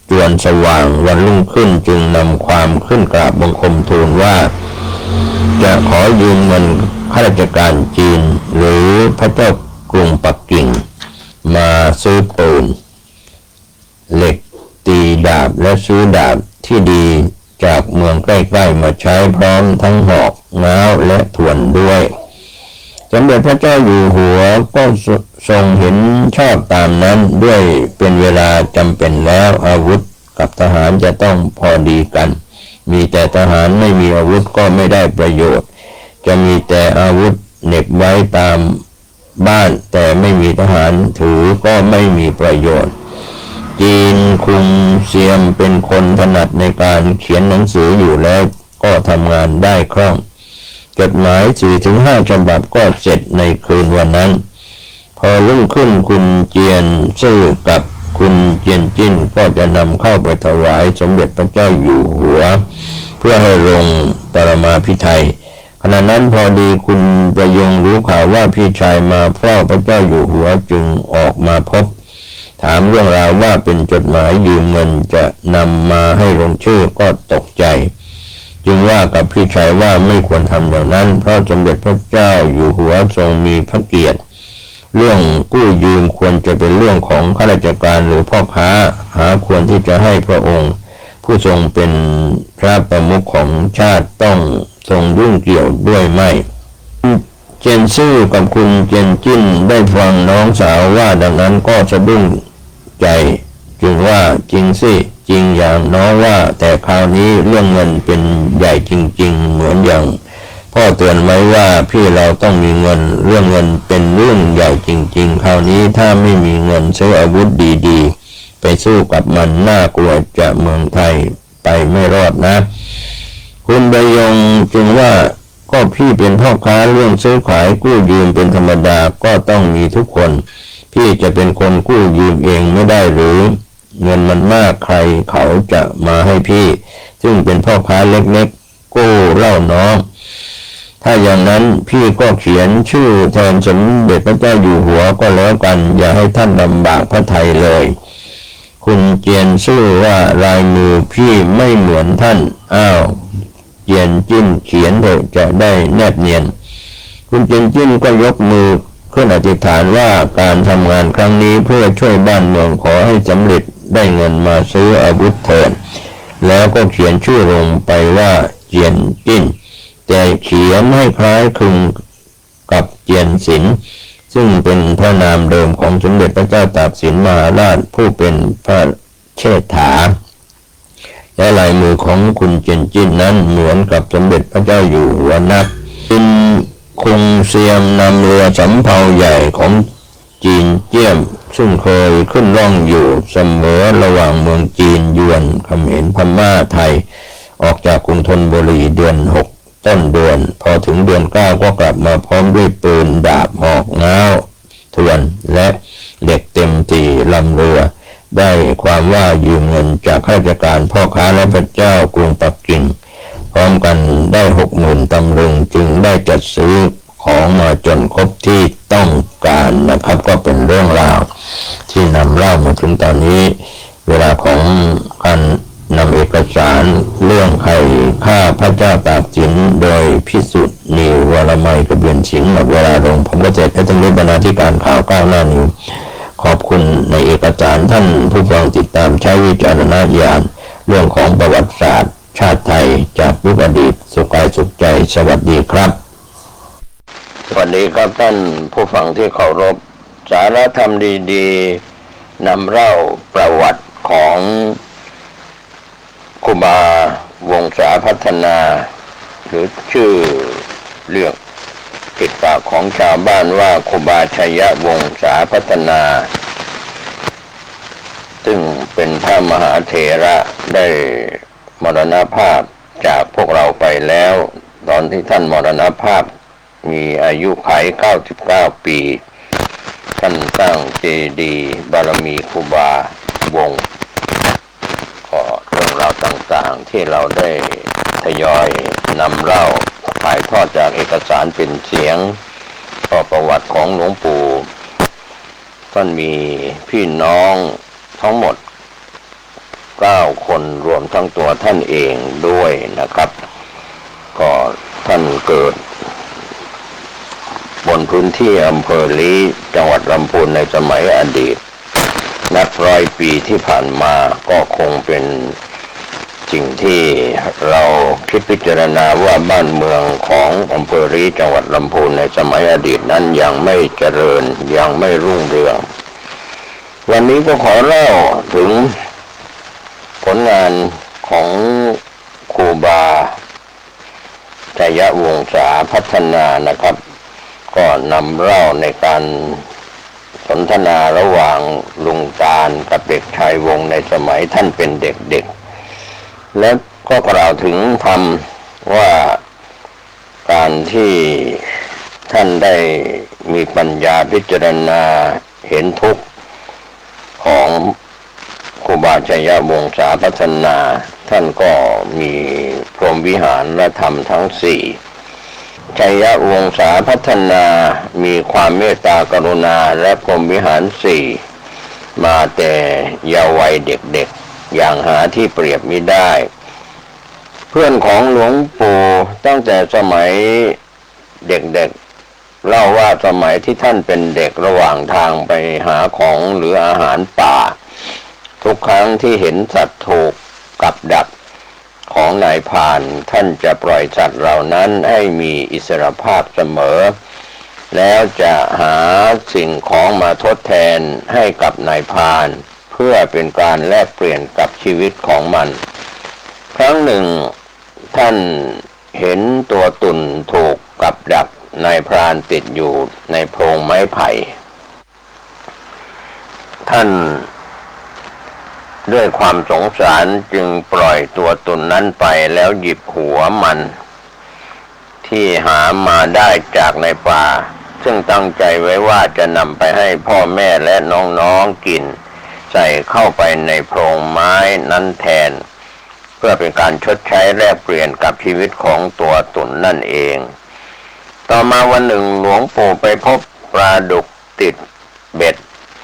จวนสว่างวันรุ่งขึ้นจึงนำความขึ้นกราบบังคมทูลว่าจะขอยืมเงินข้าราชการจีนหรือพระเจ้ากรุงปักกิ่งมาซื้อปืนเหล็กตีดาบและซื้อดาบที่ดีจากเมืองใกล้ๆมาใช้พร้อมทั้งหอกง้าวและทวนด้วยสมเด็จพระเจ้าอยู่หัวก็ทรงเห็นชอบตามนั้นด้วยเป็นเวลาจำเป็นแล้วอาวุธกับทหารจะต้องพอดีกันมีแต่ทหารไม่มีอาวุธก็ไม่ได้ประโยชน์จะมีแต่อาวุธเหน็บไว้ตามบ้านแต่ไม่มีทหารถือก็ไม่มีประโยชน์จีนคุงเซียมเป็นคนถนัดในการเขียนหนังสืออยู่แล้วก็ทำงานได้คล่อง จดหมาย 4-5 ฉบับก็เสร็จในคืนวันนั้นพอรุ่งขึ้นคุณเจียนซื่อกับคุณเจียนจิ้นก็จะนำเข้าไปถวายสมเด็จพระเจ้าอยู่หัวเพื่อให้ลงปรมาภิไธยขณะนั้นพอดีคุณประยงรู้ข่าวว่าพี่ชายมาเฝ้าพระเจ้าอยู่หัวจึงออกมาพบถามเรื่องราวว่าเป็นจดหมายยืมเงินจะนำมาให้ลงชื่อก็ตกใจจึงว่ากับพี่ชายว่าไม่ควรทำอย่างนั้นเพราะสมเด็จพระเจ้าอยู่หัวทรงมีพระเกียรติเรื่องกู้ยืมควรจะเป็นเรื่องของข้าราชการหรือพ่อค้าหาควรที่จะให้พระองค์ผู้ทรงเป็นพระประมุขของชาติต้องทรงยุ่งเกี่ยวด้วยไม่เจียนซื่อกับคุณเจียนจิ้นได้ฟังน้องสาวว่าดังนั้นก็สะดุ้งใจจึงว่าจริงสิจริงอย่างน้องว่าแต่คราวนี้เรื่องเงินเป็นใหญ่จริงๆเหมือนอย่างพ่อเตือนไว้ว่าพี่เราต้องมีเงินเรื่องเงินเป็นเรื่องใหญ่จริงๆคราวนี้ถ้าไม่มีเงินซื้ออาวุธดีๆไปสู้กับมันน่ากลัวจะเมืองไทยไปไม่รอดนะคุณใบยงจึงว่าก็พี่เป็นพ่อค้าเรื่องซื้อขายกู้ยืมเป็นธรรมดาก็ต้องมีทุกคนพี่จะเป็นคนกู้ยืมเองไม่ได้หรือเงินมันมากใครเขาจะมาให้พี่ซึ่งเป็นพ่อค้าเล็กๆกู้เล่าน้องถ้าอย่างนั้นพี่ก็เขียนชื่อแทนสมเด็จพระเจ้าอยู่หัวก็แล้วกันอย่าให้ท่านลำบากพระทัยเลยคุณเจียนซื่อว่าลายมือพี่ไม่เหมือนท่านอ้าวเจียนจิ้นเขียนเถอะจะได้แนบเนียนคุณเจียนจิ้นก็ยกมือขึ้นอธิษฐานว่าการทำงานครั้งนี้เพื่อช่วยบ้านเมืองขอให้สำเร็จได้เงินมาซื้ออาวุธเถิดแล้วก็เขียนชื่อลงไปว่าเจียนจิ้นแต่เขียนให้คล้ายคลึงกับเจียนสินซึ่งเป็นพระนามเดิมของสมเด็จพระเจ้าตากสินมหาราชผู้เป็นพระเชษฐาและลายมือของคุณเจียนจิ้นนั้นเหมือนกับสมเด็จพระเจ้าอยู่หัวนักเป็นคงเซียมนำเรือสำเภาใหญ่ของจีนเจี้ยมซึ่งเคยขึ้นร่องอยู่เสมอระหว่างเมืองจีนยวนเขมรพม่าไทยออกจากกรุงธนบุรีเดือน6ต้นเดือนพอถึงเดือน9ก็กลับมาพร้อมด้วยปืนดาบหอกง้าวทวนและเหล็กเต็มตีลำเรือได้ความว่ายืมเงินจากข้าราชการพ่อค้าและพระเจ้ากรุงปักกิ่งพร้อมกันได้60,000 ตำลึงจึงได้จัดซื้อของมาจนครบที่ต้องการนะครับก็เป็นเรื่องราวที่นำเล่ามาถึงตอนนี้เวลาของการนำเอกสารเรื่องใครฆ่าพระเจ้าตากสินโดยพิสุทธิ์นิวรมัยกระเบียนสิงห์หมดเวลาลงผมก็จะให้ท่านรู้บรรณาธิการข่าวก้าวหน้านิวขอบคุณในเอกสารท่านผู้ฟังติดตามใช้วิจารณญาณเรื่องของประวัติศาสตร์ชาติไทยจากยุคอดีตสุขกายสุขใจสวัสดีครับสวัสดีครับท่านผู้ฟังที่เคารพสาระธรรมดีๆนำเล่าประวัติของครูบาวงศาพัฒนาหรือชื่อเรียกติดปากของชาวบ้านว่าครูบาชัยวงศาพัฒนาซึ่งเป็นพระมหาเถระได้มรณภาพจากพวกเราไปแล้วตอนที่ท่านมรณภาพมีอายุขัย99 ปีท่านสร้างเจดีย์บารมีครูบาวงก็เรื่องราวต่างๆที่เราได้ทยอยนำเล่าถ่ายทอดจากเอกสารเป็นเสียงก็ประวัติของหลวงปู่ท่านมีพี่น้องทั้งหมด9 คนรวมทั้งตัวท่านเองด้วยนะครับก็ท่านเกิดบนพื้นที่อำเภอลี้จังหวัดลำพูนในสมัยอดีตนับ100 ปีที่ผ่านมาก็คงเป็นสิ่งที่เราคิดพิจารณาว่าบ้านเมืองของอำเภอลี้จังหวัดลำพูนในสมัยอดีตนั้นยังไม่เจริญยังไม่รุ่งเรืองวันนี้ก็ขอเล่าถึงผลงานของครูบาชัยวงศาพัฒนานะครับก็นำเล่าในการสนทนาระหว่างลุงตาลกับเด็กชายวงในสมัยท่านเป็นเด็กๆและก็กล่าวถึงธรรมว่า การที่ท่านได้มีปัญญาพิจารณาเห็นทุกข์ของครูบาชัยวงศาพัฒนาท่านก็มีพรหมวิหารและธรรมทั้งสี่ชัยวงศาพัฒนามีความเมตตากรุณาและพรหมวิหารสี่มาแต่เยาว์วัยเด็กๆอย่างหาที่เปรียบมิได้เพื่อนของหลวงปู่ตั้งแต่สมัยเด็กๆเล่าว่าสมัยที่ท่านเป็นเด็กระหว่างทางไปหาของหรืออาหารป่าทุกครั้งที่เห็นสัตว์ถูกกับดักของนายพรานท่านจะปล่อยสัตว์เหล่านั้นให้มีอิสรภาพเสมอแล้วจะหาสิ่งของมาทดแทนให้กับนายพรานเพื่อเป็นการแลกเปลี่ยนกับชีวิตของมันครั้งหนึ่งท่านเห็นตัวตุ่นถูกกับดักนายพรานติดอยู่ในโพรงไม้ไผ่ท่านด้วยความสงสารจึงปล่อยตัวตุ่นนั้นไปแล้วหยิบหัวมันที่หามาได้จากในป่าซึ่งตั้งใจไว้ว่าจะนำไปให้พ่อแม่และน้องๆกินใส่เข้าไปในโพรงไม้นั้นแทนเพื่อเป็นการชดใช้แลกเปลี่ยนกับชีวิตของตัวตุ่นนั่นเองต่อมาวันหนึ่งหลวงปู่ไปพบปลาดุกติดเบ็ด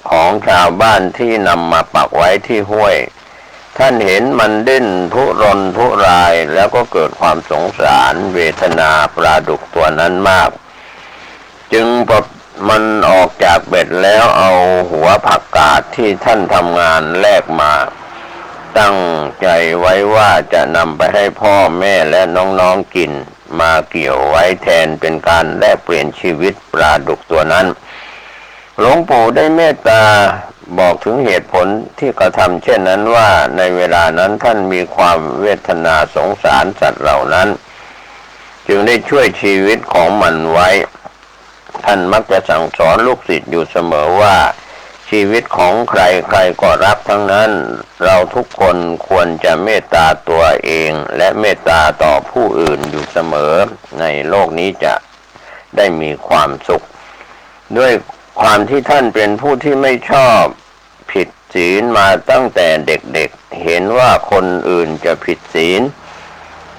ของชาวบ้านที่นำมาปักไว้ที่ห้วยท่านเห็นมันดิ้นทุรนทุรายแล้วก็เกิดความสงสารเวทนาปลาดุกตัวนั้นมากจึงปลดมันออกจากเบ็ดแล้วเอาหัวผักกาดที่ท่านทำงานแลกมาตั้งใจไว้ว่าจะนำไปให้พ่อแม่และน้องๆกินมาเกี่ยวไว้แทนเป็นการแลกเปลี่ยนชีวิตปลาดุกตัวนั้นหลวงปู่ได้เมตตาบอกถึงเหตุผลที่กระทำเช่นนั้นว่าในเวลานั้นท่านมีความเวทนาสงสารสัตว์เหล่านั้นจึงได้ช่วยชีวิตของมันไว้ท่านมักจะสั่งสอนลูกศิษย์อยู่เสมอว่าชีวิตของใครใครก็รักทั้งนั้นเราทุกคนควรจะเมตตาตัวเองและเมตตาต่อผู้อื่นอยู่เสมอในโลกนี้จะได้มีความสุขด้วยความที่ท่านเป็นผู้ที่ไม่ชอบผิดศีลมาตั้งแต่เด็กๆเห็นว่าคนอื่นจะผิดศีล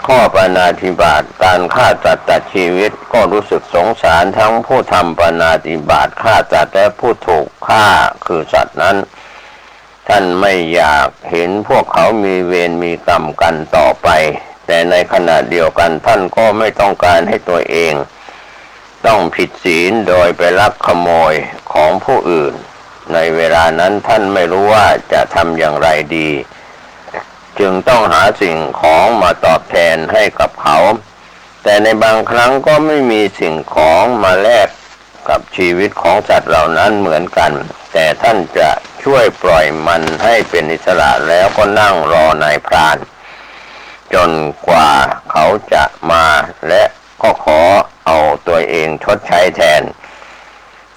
ข้อปาณาติบาตการฆ่าสัตว์ตัดชีวิตก็รู้สึกสงสารทั้งผู้ทำปาณาติบาตฆ่าสัตว์และผู้ถูกฆ่าคือสัตว์นั้นท่านไม่อยากเห็นพวกเขามีเวรมีกรรมกันต่อไปแต่ในขณะเดียวกันท่านก็ไม่ต้องการให้ตัวเองต้องผิดศีลโดยไปลักขโมยของผู้อื่นในเวลานั้นท่านไม่รู้ว่าจะทำอย่างไรดีจึงต้องหาสิ่งของมาตอบแทนให้กับเขาแต่ในบางครั้งก็ไม่มีสิ่งของมาแลกกับชีวิตของสัตว์เหล่านั้นเหมือนกันแต่ท่านจะช่วยปล่อยมันให้เป็นอิสระแล้วก็นั่งรอนายพรานจนกว่าเขาจะมาและก็ขอเอาตัวเองชดใช้แทน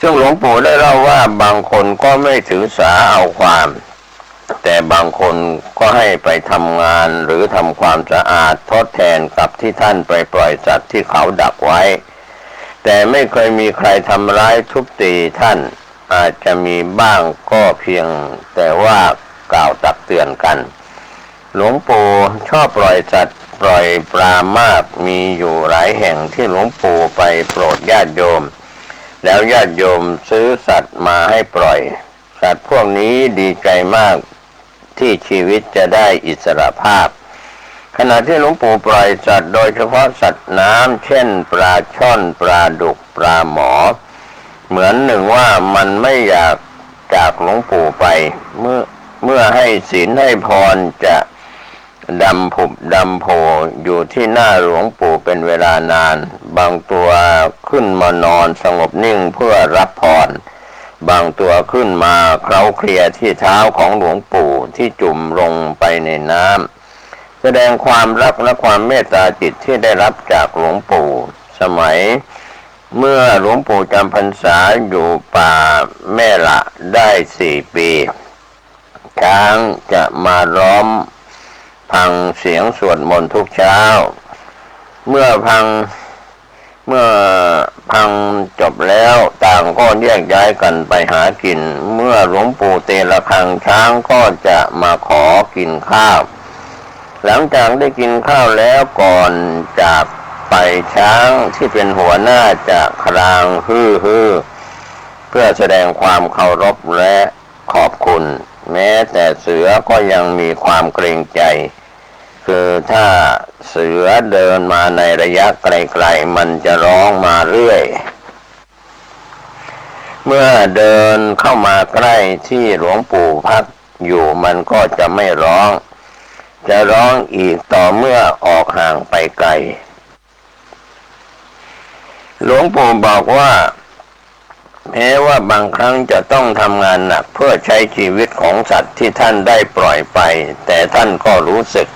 ซึ่งหลวงปู่ได้เล่าว่าบางคนก็ไม่ถือสาเอาความแต่บางคนก็ให้ไปทำงานหรือทำความสะอาดทดแทนกับที่ท่านไปปล่อยสัตว์ที่เขาดักไว้แต่ไม่เคยมีใครทำร้ายทุบตีท่านอาจจะมีบ้างก็เพียงแต่ว่ากล่าวตักเตือนกันหลวงปู่ชอบปล่อยสัตว์ปล่อยปลามากมีอยู่หลายแห่งที่หลวงปู่ไปโปรดญาติโยมแล้วญาติโยมซื้อสัตว์มาให้ปล่อยสัตว์พวกนี้ดีใจมากที่ชีวิตจะได้อิสรภาพขณะที่หลวงปู่ปล่อยสัตว์โดยเฉพาะสัตว์น้ำเช่นปลาช่อนปลาดุกปลาหมอเหมือนหนึ่งว่ามันไม่อยากจากหลวงปู่ไปเมื่อให้ศีลให้พรจะดำผุบดำโผอยู่ที่หน้าหลวงปู่เป็นเวลานานบางตัวขึ้นมานอนสงบนิ่งเพื่อรับพรบางตัวขึ้นมาเคล้าเคลียที่เท้าของหลวงปู่ที่จุ่มลงไปในน้ำแสดงความรักและความเมตตาจิตที่ได้รับจากหลวงปู่สมัยเมื่อหลวงปู่จำพรรษาอยู่ป่าแม่ละได้4 ปีช้างจะมาล้อมพังเสียงสวดมนต์ทุกเช้าเมื่อพัง เมื่อพังจบแล้วต่างก็แยกย้ายกันไปหากินเมื่อหลวงปู่เตระฆังช้างก็จะมาขอกินข้าวหลังจากได้กินข้าวแล้วก่อนจากไปช้างที่เป็นหัวหน้าจะครางฮือเพื่อแสดงความเคารพและขอบคุณแม้แต่เสือก็ยังมีความเกรงใจคือถ้าเสือเดินมาในระยะไกลๆมันจะร้องมาเรื่อยเมื่อเดินเข้ามาใกล้ที่หลวงปู่พักอยู่มันก็จะไม่ร้องจะร้องอีกต่อเมื่อออกห่างไปไกลหลวงปู่บอกว่าแม้ว่าบางครั้งจะต้องทำงานหนักเพื่อใช้ชีวิตของสัตว์ที่ท่านได้ปล่อยไปแต่ท่านก็รู้สึก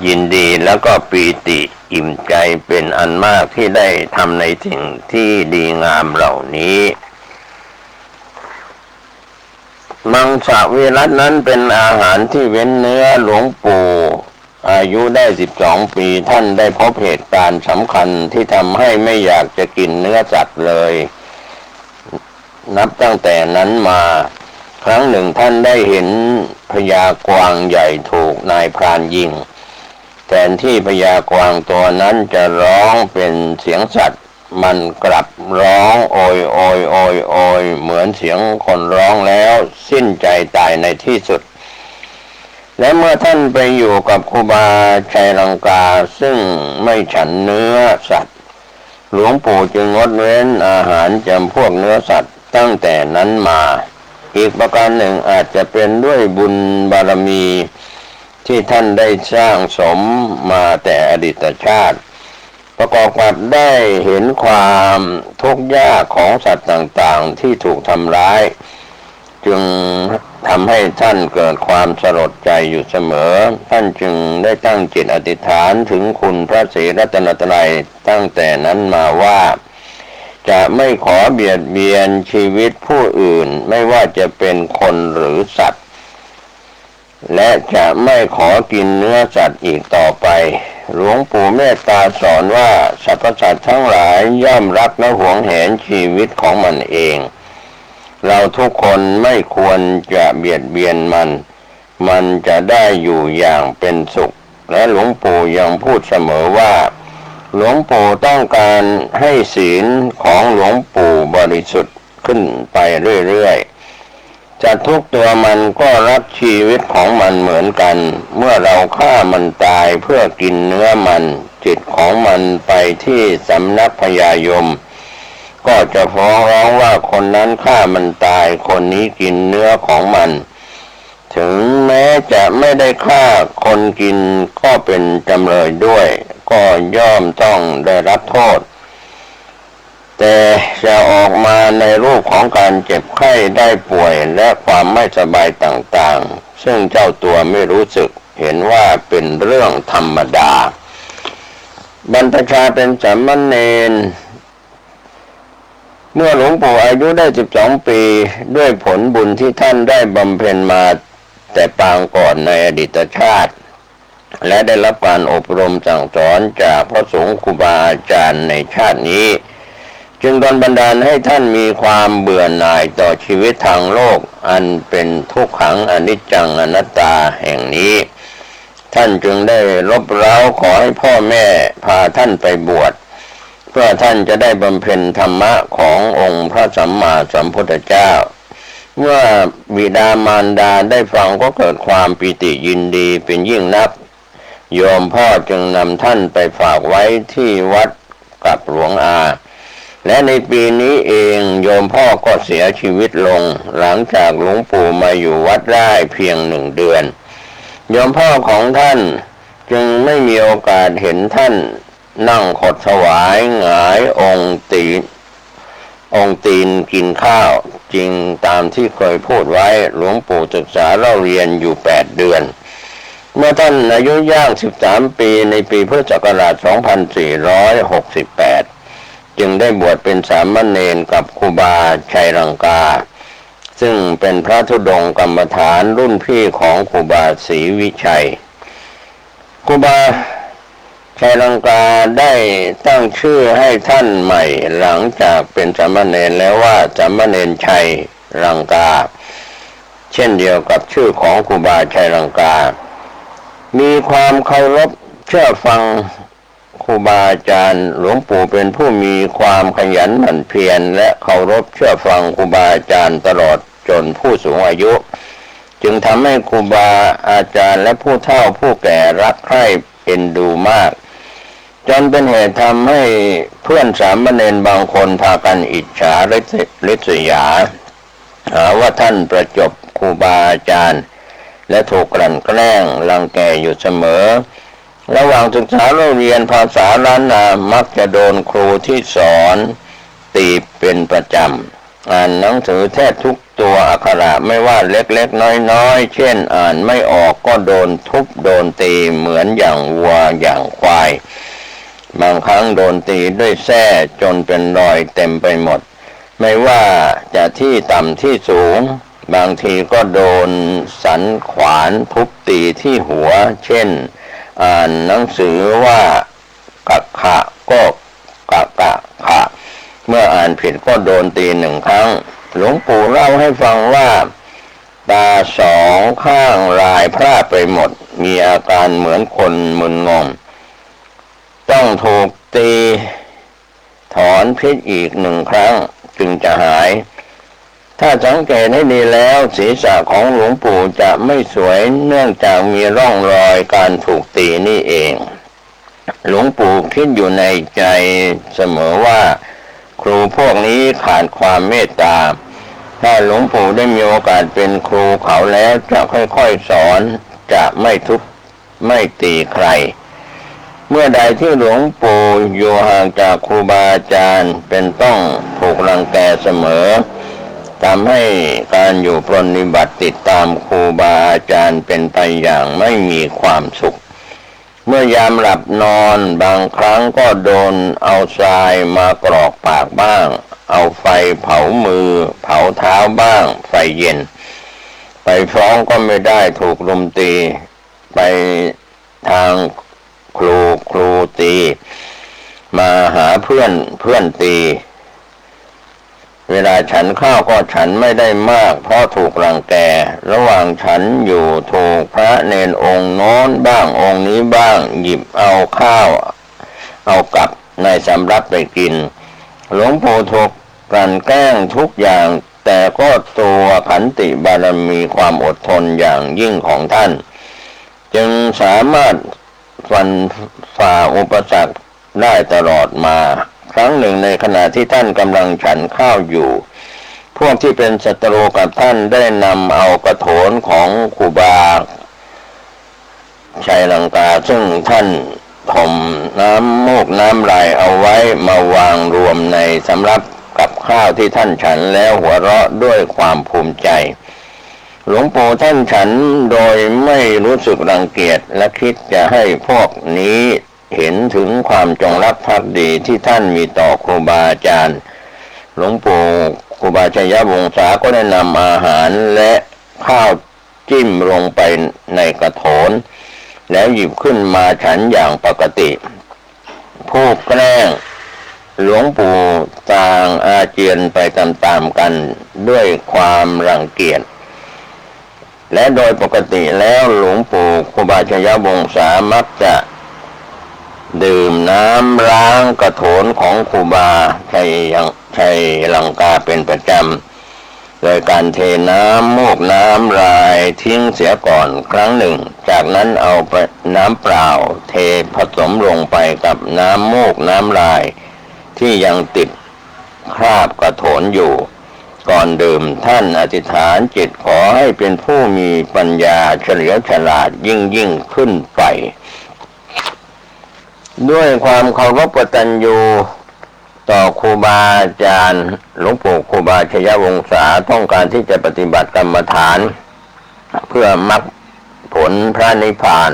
ยินดีแล้วก็ปีติอิ่มใจเป็นอันมากที่ได้ทำในสิ่งที่ดีงามเหล่านี้มังสวิรัตินั้นเป็นอาหารที่เว้นเนื้อหลวงปู่อายุได้12 ปีท่านได้พบเหตุการณ์สำคัญที่ทำให้ไม่อยากจะกินเนื้อสัตว์เลยนับตั้งแต่นั้นมาครั้งหนึ่งท่านได้เห็นพญากวางใหญ่ถูกนายพรานยิงแทนที่พญากวางตัวนั้นจะร้องเป็นเสียงสัตว์มันกลับร้องโอยโอยโอยโอยเหมือนเสียงคนร้องแล้วสิ้นใจตายในที่สุดและเมื่อท่านไปอยู่กับครูบาชัยลังกาซึ่งไม่ฉันเนื้อสัตว์หลวงปู่จึงงดเว้นอาหารจำพวกเนื้อสัตว์ตั้งแต่นั้นมาอีกประการหนึ่งอาจจะเป็นด้วยบุญบารมีที่ท่านได้สร้างสมมาแต่อดีตชาติประกอบกับได้เห็นความทุกข์ยากของสัตว์ต่างๆที่ถูกทำร้ายจึงทำให้ท่านเกิดความสลดใจอยู่เสมอท่านจึงได้ตั้งจิตอธิษฐานถึงคุณพระศรีรัตนตรัยตั้งแต่นั้นมาว่าจะไม่ขอเบียดเบียนชีวิตผู้อื่นไม่ว่าจะเป็นคนหรือสัตว์และจะไม่ขอกินเนื้อสัตว์อีกต่อไปหลวงปู่เมตตาสอนว่าสรรพสัตว์ทั้งหลายย่อมรักและหวงแหนชีวิตของมันเองเราทุกคนไม่ควรจะเบียดเบียนมันจะได้อยู่อย่างเป็นสุขและหลวงปู่ยังพูดเสมอว่าหลวงปู่ต้องการให้ศีลของหลวงปู่บริสุทธิ์ขึ้นไปเรื่อยๆจะทุกตัวมันก็รักชีวิตของมันเหมือนกันเมื่อเราฆ่ามันตายเพื่อกินเนื้อมันจิตของมันไปที่สำนักพญายมก็จะฟ้องร้องว่าคนนั้นฆ่ามันตายคนนี้กินเนื้อของมันถึงแม้จะไม่ได้ฆ่าคนกินก็เป็นจำเลยด้วยก็ย่อมต้องได้รับโทษแต่จะออกมาในรูปของการเจ็บไข้ได้ป่วยและความไม่สบายต่างๆซึ่งเจ้าตัวไม่รู้สึกเห็นว่าเป็นเรื่องธรรมดาบรรพชาเป็นสามเณรเมื่อหลวงปู่อายุได้12 ปีด้วยผลบุญที่ท่านได้บำเพ็ญมาแต่ปางก่อนในอดีตชาติและได้รับการอบรมสั่งสอนจากพระสงฆ์ครูบาอาจารย์ในชาตินี้จึงดลบันดาลให้ท่านมีความเบื่อหน่ายต่อชีวิตทางโลกอันเป็นทุกขังอนิจจังอนัตตาแห่งนี้ท่านจึงได้รบเร้าขอให้พ่อแม่พาท่านไปบวชเพื่อท่านจะได้บำเพ็ญธรรมะขององค์พระสัมมาสัมพุทธเจ้าเมื่อบิดามารดาได้ฟังก็เกิดความปิติยินดีเป็นยิ่งนักโยมพ่อจึงนำท่านไปฝากไว้ที่วัดกับหลวงอาและในปีนี้เองโยมพ่อก็เสียชีวิตลงหลังจากหลวงปู่มาอยู่วัดได้เพียง1 เดือนโยมพ่อของท่านจึงไม่มีโอกาสเห็นท่านนั่งขดถวายหงายองค์ตีนกินข้าวจริงตามที่เคยพูดไว้หลวงปู่ศึกษาเล่าเรียนอยู่8 เดือนเมื่อท่านอายุย่าง13 ปีในปีพุทธศักราช 2468 จึงได้บวชเป็นสามเณรกับครูบาชัยลังกาซึ่งเป็นพระธุดงค์กรรมฐานรุ่นพี่ของครูบาศรีวิชัยครูบา ชัยลังกาได้ตั้งชื่อให้ท่านใหม่หลังจากเป็นสามเณรแล้วว่าสามเณรชัยลังกาเช่นเดียวกับชื่อของครูบาชัยลังกามีความเคารพเชื่อฟังครูบาอาจารย์หลวงปู่เป็นผู้มีความขยันหมั่นเพียรและเคารพเชื่อฟังครูบาอาจารย์ตลอดจนผู้สูงอายุจึงทำให้ครูบาอาจารย์และผู้เฒ่าผู้แก่รักใคร่เอ็นดูมากจนเป็นเหตุทำให้เพื่อนสามเณรบางคนพากันอิจฉาริษยาหาว่าท่านประจบครูบาอาจารย์และถูกกลั่นแกล้งรังแกอยู่เสมอระหว่างศึกษาเรียนภาษาล้านนามักจะโดนครูที่สอนตีเป็นประจำอ่านหนังสือแทบทุกตัวอักขระไม่ว่าเล็กๆน้อยๆเช่นอ่านไม่ออกก็โดนทุบโดนตีเหมือนอย่างวัวอย่างควายบางครั้งโดนตีด้วยแส้จนเป็นรอยเต็มไปหมดไม่ว่าจะที่ต่ำที่สูงบางทีก็โดนสันขวานทุบตีที่หัวเช่นอ่านหนังสือว่ากักขะก็กะกะขะเมื่ออ่านผิดก็โดนตีหนึ่งครั้งหลวงปู่เล่าให้ฟังว่าตาสองข้างลายพร่าไปหมดมีอาการเหมือนคนมึนงงต้องถูกตีถอนพิษอีกหนึ่งครั้งจึงจะหายถ้าสังเกตให้ดีแล้วศีรษะของหลวงปู่จะไม่สวยเนื่องจากมีร่องรอยการถูกตีนี่เองหลวงปู่คิดอยู่ในใจเสมอว่าครูพวกนี้ขาดความเมตตาถ้าหลวงปู่ได้มีโอกาสเป็นครูเขาแล้วจะค่อยๆสอนจะไม่ทุบไม่ตีใครเมื่อใดที่หลวงปู่อยู่ห่างจากครูบาอาจารย์เป็นต้องถูกรังแกเสมอทำให้การอยู่ปฏิบัติติดตามครูบาอาจารย์เป็นไปอย่างไม่มีความสุขเมื่อยามหลับนอนบางครั้งก็โดนเอาทรายมากรอกปากบ้างเอาไฟเผามือเผาเท้าบ้างไฟเย็นไปฟ้องก็ไม่ได้ถูกรุมตีไปทางครูตีมาหาเพื่อนตีเวลาฉันข้าวก็ฉันไม่ได้มากเพราะถูกรังแกระหว่างฉันอยู่ถูกพระเนนองค์โน้นบ้างองค์นี้บ้างหยิบเอาข้าวเอากับในสำรับไปกินหลวงปู่ถูกกลั่นแกล้งทุกอย่างแต่ก็ตัวขันติบารมีความอดทนอย่างยิ่งของท่านจึงสามารถฟันฝ่าอุปสรรคได้ตลอดมาครั้งหนึ่งในขณะที่ท่านกำลังฉันข้าวอยู่พวกที่เป็นศัตรูกับท่านได้นำเอากระโถนของครูบาชัยลังกาซึ่งท่านถมน้ำมูกน้ำลายเอาไว้มาวางรวมในสำรับกับข้าวที่ท่านฉันแล้วหัวเราะด้วยความภูมิใจหลวงปู่ท่านฉันโดยไม่รู้สึกรังเกียจและคิดจะให้พวกนี้เห็นถึงความจงรักภักดีที่ท่านมีต่อครูบาอาจารย์หลวงปู่ครูบาชัยวงศาก็ได้นำอาหารและข้าวจิ้มลงไปในกระโถนแล้วหยิบขึ้นมาฉันอย่างปกติผู้แกล้งหลวงปู่ต่างอาเจียนไปตามๆกันด้วยความรังเกียจและโดยปกติแล้วหลวงปู่ครูบาชัยวงศามักจะดื่มน้ำล้างกระโถนของครูบาชัยลังกาเป็นประจำโดยการเทน้ำมูกน้ำลายทิ้งเสียก่อนครั้งหนึ่งจากนั้นเอาน้ำเปล่าเทผสมลงไปกับน้ำมูกน้ำลายที่ยังติดคราบกระโถนอยู่ก่อนดื่มท่านอธิษฐานจิตขอให้เป็นผู้มีปัญญาเฉลียวฉลาดยิ่งขึ้นไปด้วยความเคารพกตัญญูต่อครูบาอาจารย์หลวงปู่ครูบาชัยวงศาต้องการที่จะปฏิบัติกรรมฐานเพื่อมรรคผลพระนิพพาน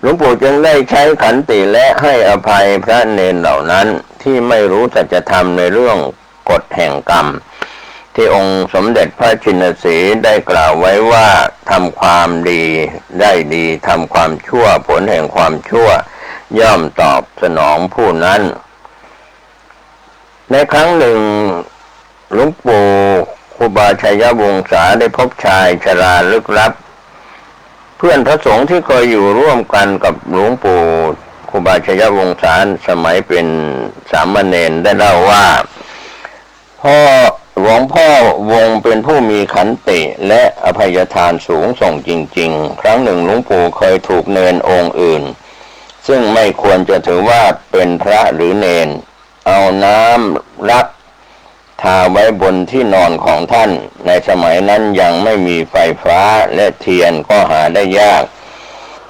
หลวงปู่จึงได้ใช้ขันติและให้อภัยพระเนรเหล่านั้นที่ไม่รู้สัจธรรมในเรื่องกฎแห่งกรรมที่องค์สมเด็จพระชินสีห์ได้กล่าวไว้ว่าทำความดีได้ดีทำความชั่วผลแห่งความชั่ว ย่อมตอบสนองผู้นั้นในครั้งหนึ่งหลวงปู่ครูบาชัยวงศาได้พบชายชราลึกลับเพื่อนพระสงฆ์ที่เคยอยู่ร่วมกันกับหลวงปู่ครูบาชัยวงศาสมัยเป็นสามเณรได้เล่าว่าหลวงพ่อวงเป็นผู้มีขันติและอภัยทานสูงส่งจริงๆครั้งหนึ่งหลวงปู่เคยถูกเนรองค์อื่นซึ่งไม่ควรจะถือว่าเป็นพระหรือเนรเอาน้ำรักทาไว้บนที่นอนของท่านในสมัยนั้นยังไม่มีไฟฟ้าและเทียนก็หาได้ยาก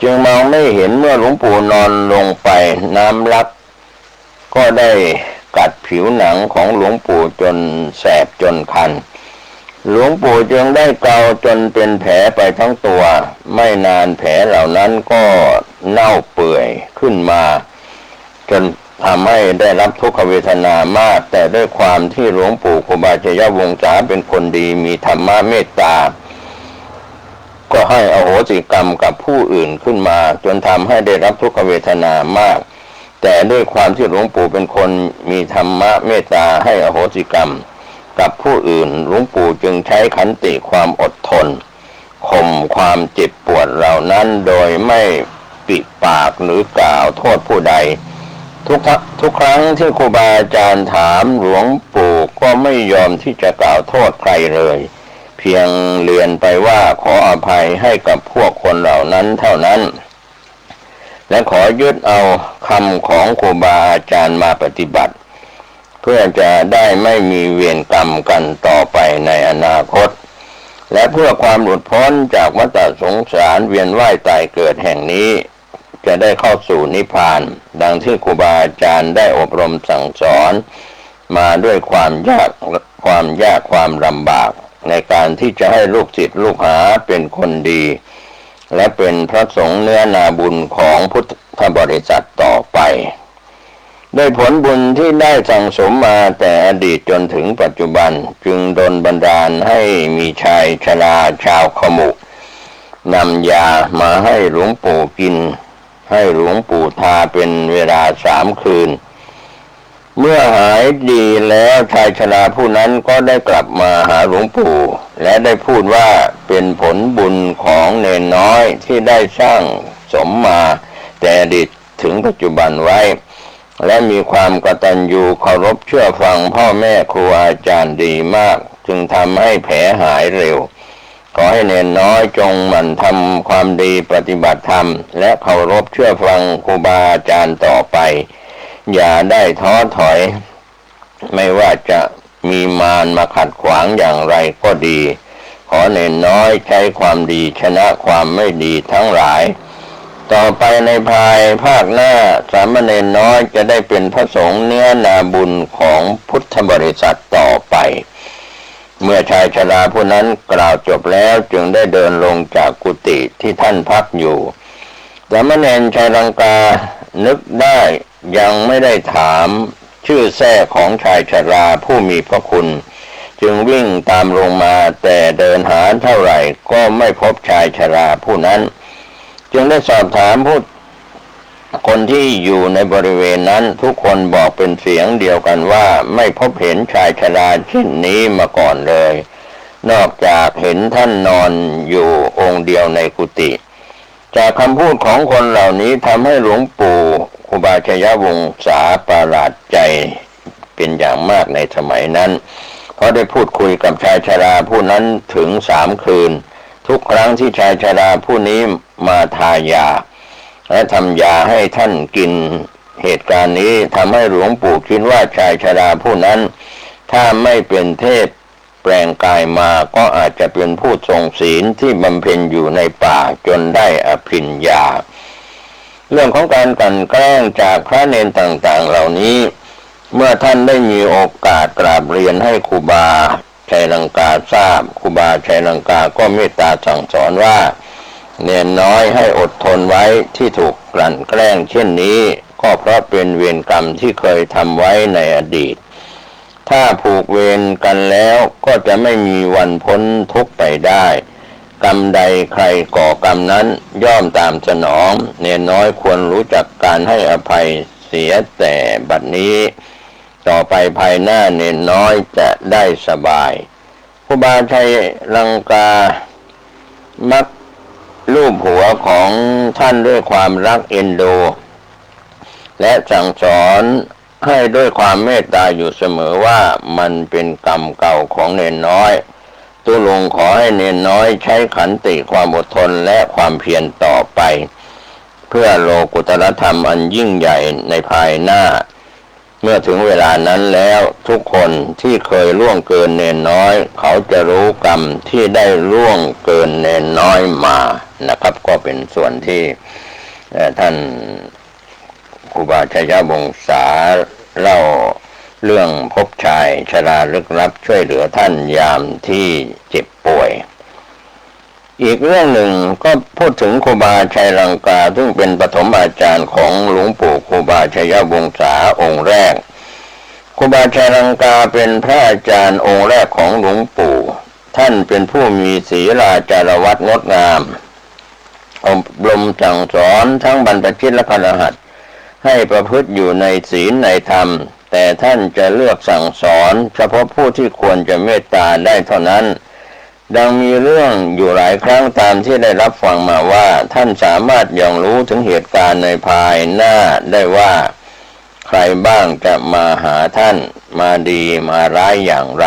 จึงมองไม่เห็นเมื่อหลวงปู่นอนลงไปน้ำรักก็ได้กัดผิวหนังของหลวงปู่จนแสบจนคันหลวงปู่จึงได้เกาจนเป็นแผลไปทั้งตัวไม่นานแผลเหล่านั้นก็เน่าเปื่อยขึ้นมาจนทำให้ได้รับทุกขเวทนามากแต่ด้วยความที่หลวงปู่ครูบาชัยวงศาเป็นคนดีมีธรรมะเมตตาก็ให้อโหสิกรรมกับผู้อื่นขึ้นมาจนทำให้ได้รับทุกขเวทนามากแต่ด้วยความที่หลวงปู่เป็นคนมีธรรมะเมตตาให้อโหสิกรรมกับผู้อื่นหลวงปู่จึงใช้ขันติความอดทนข่มความเจ็บปวดเหล่านั้นโดยไม่ปิดปากหรือกล่าวโทษผู้ใดทุกครั้งที่ครูบาอาจารย์ถามหลวงปู่ก็ไม่ยอมที่จะกล่าวโทษใครเลยเพียงเรียนไปว่าขออภัยให้กับพวกคนเหล่านั้นเท่านั้นและขอยึดเอาคำของครูบาอาจารย์มาปฏิบัติเพื่อจะได้ไม่มีเวรกรรมกันต่อไปในอนาคตและเพื่อความหลุดพ้นจากวัฏสงสารเวียนว่ายตายเกิดแห่งนี้จะได้เข้าสู่นิพพานดังที่ครูบาอาจารย์ได้อบรมสั่งสอนมาด้วยความยากความลำบากในการที่จะให้ลูกศิษย์ลูกหาเป็นคนดีและเป็นพระสงฆ์เนื้อนาบุญของพุทธบริษัทต่อไปด้วยผลบุญที่ได้สั่งสมมาแต่อดีตจนถึงปัจจุบันจึงดลบันดาลให้มีชายชราชาวขมุนำยามาให้หลวงปู่กินให้หลวงปู่ทาเป็นเวลา3 คืนเมื่อหายดีแล้วชายชราผู้นั้นก็ได้กลับมาหาหลวงปู่และได้พูดว่าเป็นผลบุญของเนนน้อยที่ได้สร้างสมมาแต่อดีตถึงปัจจุบันไว้และมีความกตัญญูเคารพเชื่อฟังพ่อแม่ครูอาจารย์ดีมากจึงทำให้แผลหายเร็วขอให้เนนน้อยจงหมั่นทำความดีปฏิบัติธรรมและเคารพเชื่อฟังครูบาอาจารย์ต่อไปอย่าได้ท้อถอยไม่ว่าจะมีมารมาขัดขวางอย่างไรก็ดีขอเนนน้อยใช้ความดีชนะความไม่ดีทั้งหลายต่อไปในภาคหน้าสามเณรน้อยจะได้เป็นพระสงฆ์เนื้อนาบุญของพุทธบริษัทต่อไปเมื่อชายชราผู้นั้นกล่าวจบแล้วจึงได้เดินลงจากกุฏิที่ท่านพักอยู่สามเณรชายลังกานึกได้ยังไม่ได้ถามชื่อแท้ของชายชราผู้มีพระคุณจึงวิ่งตามลงมาแต่เดินหาเท่าไหร่ก็ไม่พบชายชราผู้นั้นจึงได้สอบถามคนที่อยู่ในบริเวณนั้นทุกคนบอกเป็นเสียงเดียวกันว่าไม่พบเห็นชายชราเช่นนี้มาก่อนเลยนอกจากเห็นท่านนอนอยู่องค์เดียวในกุฏิจากคำพูดของคนเหล่านี้ทำให้หลวงปู่ครูบาชัยวงศาประหลาดใจเป็นอย่างมากในสมัยนั้นเพราะได้พูดคุยกับชายชราผู้นั้นถึง3 คืนทุกครั้งที่ชายชราผู้นี้มาทายาและทำยาให้ท่านกินเหตุการณ์นี้ทำให้หลวงปู่คิดว่าชายชราผู้นั้นถ้าไม่เป็นเทพแปลงกายมาก็อาจจะเป็นผู้ทรงศีลที่บำเพ็ญอยู่ในป่าจนได้อภิญญาเรื่องของการกลั่นแกล้งจากพระเนนต่างๆเหล่านี้เมื่อท่านได้มีโอกาสกราบเรียนให้ครูบาชัยลังกาทราบครูบาชัยลังกาก็เมตตาสั่งสอนว่าเนนน้อยให้อดทนไว้ที่ถูกกลั่นแกล้งเช่นนี้ก็เพราะเป็นเวรกรรมที่เคยทำไว้ในอดีตถ้าผูกเวรกันแล้วก็จะไม่มีวันพ้นทุกข์ไปได้ กรรมใดใครก่อกรรมนั้นย่อมตามสนองเนนน้อยควรรู้จักการให้อภัยเสียแต่บัดนี้ต่อไปภายหน้าเนนน้อยจะได้สบายครูบาชัยลังกามักลูบหัวของท่านด้วยความรักเอ็นดูและสั่งสอนให้ด้วยความเมตตาอยู่เสมอว่ามันเป็นกรรมเก่าของเนนน้อยตุลงขอให้เนนน้อยใช้ขันติความอดทนและความเพียรต่อไปเพื่อโลกุตรธรรมอันยิ่งใหญ่ในภายหน้าเมื่อถึงเวลานั้นแล้วทุกคนที่เคยล่วงเกินเนนน้อยเขาจะรู้กรรมที่ได้ล่วงเกินเนนน้อยมานะครับก็เป็นส่วนที่ท่านครูบาชัยวงศาเล่าเรื่องพบชายชราลึกลับช่วยเหลือท่านยามที่เจ็บป่วยอีกเรื่องหนึ่งก็พูดถึงครูบาชัยลังกาซึ่งเป็นปฐมอาจารย์ของหลวงปู่ครูบาชัยวงศาองค์แรกครูบาชัยลังกาเป็นพระอาจารย์องค์แรกของหลวงปู่ท่านเป็นผู้มีศีลาจารวัตรงดงามอบรมสั่งสอนทั้งบรรพชิตและคฤหัสถ์ให้ประพฤติอยู่ในศีลในธรรมแต่ท่านจะเลือกสั่งสอนเฉพาะผู้ที่ควรจะเมตตาได้เท่านั้นดังมีเรื่องอยู่หลายครั้งตามที่ได้รับฟังมาว่าท่านสามารถยังรู้ถึงเหตุการณ์ในภายหน้าได้ว่าใครบ้างจะมาหาท่านมาดีมาร้ายอย่างไร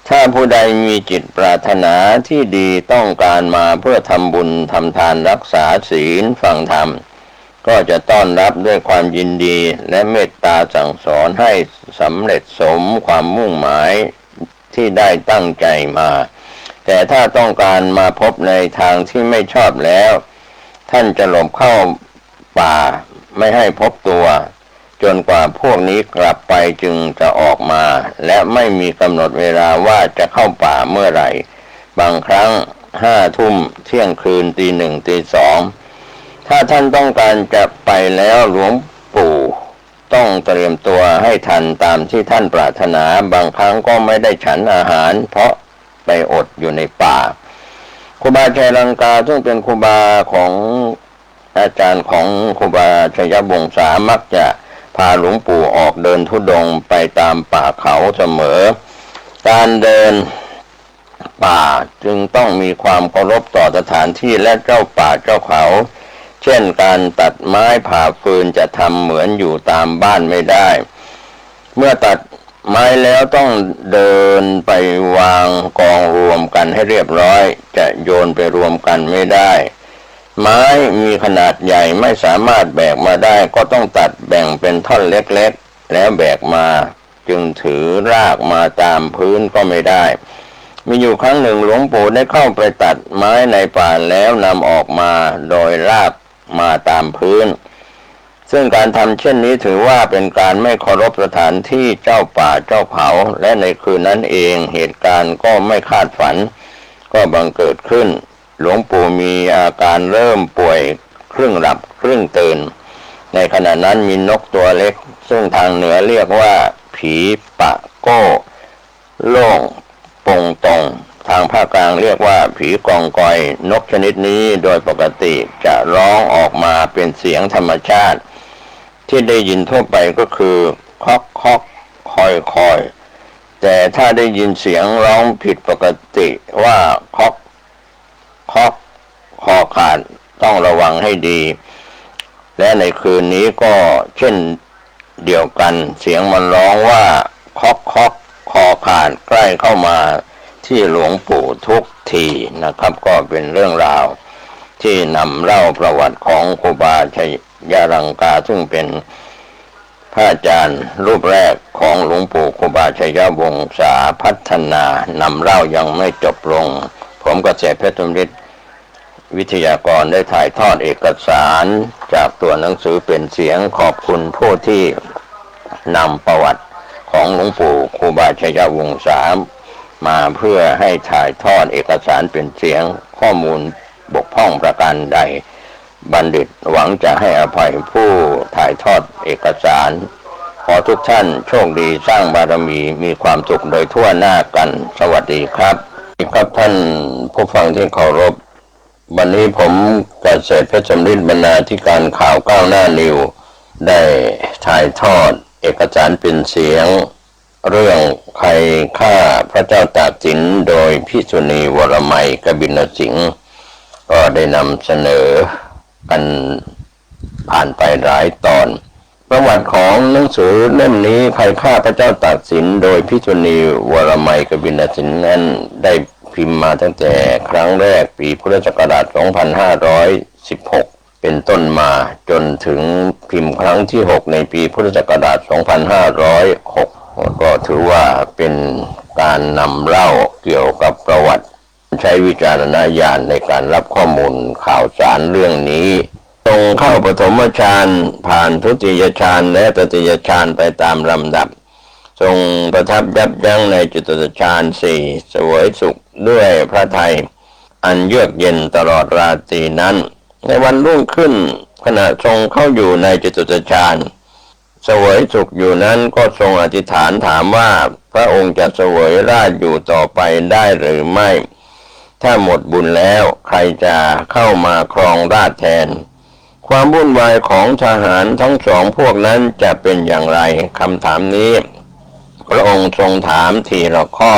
ถ้าผู้ใดมีจิตปรารถนาที่ดีต้องการมาเพื่อทำบุญทำทานรักษาศีลฟังธรรมก็จะต้อนรับด้วยความยินดีและเมตตาสั่งสอนให้สำเร็จสมความมุ่งหมายที่ได้ตั้งใจมาแต่ถ้าต้องการมาพบในทางที่ไม่ชอบแล้วท่านจะหลบเข้าป่าไม่ให้พบตัวจนกว่าพวกนี้กลับไปจึงจะออกมาและไม่มีกำหนดเวลาว่าจะเข้าป่าเมื่อไหร่บางครั้ง5 ทุ่มเที่ยงคืนตี 1 ตี 2ถ้าท่านต้องการจะไปแล้วหลวงปู่ต้องเตรียมตัวให้ทันตามที่ท่านปรารถนาบางครั้งก็ไม่ได้ฉันอาหารเพราะไปอดอยู่ในป่าครูบาชัยลังกาซึ่งเป็นครูบาของอาจารย์ของครูบาชัยวงศามักจะพาหลวงปู่ออกเดินธุดงค์ไปตามป่าเขาเสมอการเดินป่าจึงต้องมีความเคารพต่อสถานที่และเจ้าป่าเจ้าเขาเช่นการตัดไม้ผ่าฟืนจะทำเหมือนอยู่ตามบ้านไม่ได้เมื่อตัดไม้แล้วต้องเดินไปวางกองรวมกันให้เรียบร้อยจะโยนไปรวมกันไม่ได้ไม้มีขนาดใหญ่ไม่สามารถแบกมาได้ก็ต้องตัดแบ่งเป็นท่อนเล็กๆแล้วแบกมาจึงถือรากมาตามพื้นก็ไม่ได้มีอยู่ครั้งหนึ่งหลวงปู่ได้เข้าไปตัดไม้ในป่าแล้วนำออกมาโดยรากมาตามพื้นซึ่งการทำเช่นนี้ถือว่าเป็นการไม่เคารพสถานที่เจ้าป่าเจ้าเขาและในคืนนั้นเองเหตุการณ์ก็ไม่คาดฝันก็บังเกิดขึ้นหลวงปู่มีอาการเริ่มป่วยครึ่งหลับครึ่งตื่นในขณะนั้นมีนกตัวเล็กซึ่งทางเหนือเรียกว่าผีปะโก้โล่งปงตงทางภาคกลางเรียกว่าผีกองกอยนกชนิดนี้โดยปกติจะร้องออกมาเป็นเสียงธรรมชาติที่ได้ยินทั่วไปก็คือคอกคอกคอยคอยแต่ถ้าได้ยินเสียงร้องผิดปกติว่าคอกคอกคอขาดต้องระวังให้ดีและในคืนนี้ก็เช่นเดียวกันเสียงมันร้องว่าคอกคอกคอขาดใกล้เข้ามาที่หลวงปู่ทุกทีนะครับก็เป็นเรื่องราวที่นำเล่าประวัติของครูบาชัยลังกาซึ่งเป็นพระอาจารย์รูปแรกของหลวงปู่ครูบาชัยวงศาพัฒนานำเล่ายังไม่จบลงผมเกษตรเพชรฤทธิ์วิทยากรได้ถ่ายทอดเอกสารจากตัวหนังสือเป็นเสียงขอบคุณผู้ที่นำประวัติของหลวงปู่ครูบาชัยวงศามาเพื่อให้ถ่ายทอดเอกสารเป็นเสียงข้อมูลบกพร่องประการใดบัณฑิตหวังจะให้อภัยผู้ถ่ายทอดเอกสารขอทุกท่านโชคดีสร้างบารมีมีความสุขโดยทั่วหน้ากันสวัสดีครับ ครับท่านผู้ฟังที่เคารพวันนี้ผมเกษตรเพชรสำริดบรรณาธิการข่าวก้าวหน้านิวได้ถ่ายทอดเอกสารเป็นเสียงเรื่องใครฆ่าพระเจ้าตากสินโดยภิกษุณีวรมัยกบินสิงห์ก็ได้นำเสนอกันผ่านไปหลายตอนประวัติของหนังสือเล่มนี้ใครฆ่าพระเจ้าตากสินโดยภิกษุณีวรมัยกบินสิงห์นั้นได้พิมพ์มาตั้งแต่ครั้งแรกปีพุทธศักราช 2516 เป็นต้นมาจนถึงพิมพ์ครั้งที่ 6 ในปีพุทธศักราช 2506 ก็ถือว่าเป็นการนำเล่าเกี่ยวกับประวัติใช้วิจารณญาณในการรับข้อมูลข่าวสารเรื่องนี้ตรงเข้าปฐมฌานผ่านทุติยฌานและตติยฌานไปตามลำดับทรงประทับยับยั้งในจตุตฌานสี่เสวยสุขด้วยพระทัยอันเยือกเย็นตลอดราตรีนั้นในวันรุ่งขึ้นขณะทรงเข้าอยู่ในจตุตฌานเสวยสุขอยู่นั้นก็ทรงอธิษฐานถามว่าพระองค์จะเสวยราชอยู่ต่อไปได้หรือไม่ถ้าหมดบุญแล้วใครจะเข้ามาครองราชย์แทนความวุ่นวายของทหารทั้งสองพวกนั้นจะเป็นอย่างไรคำถามนี้พระองค์ทรงถามทีละข้อ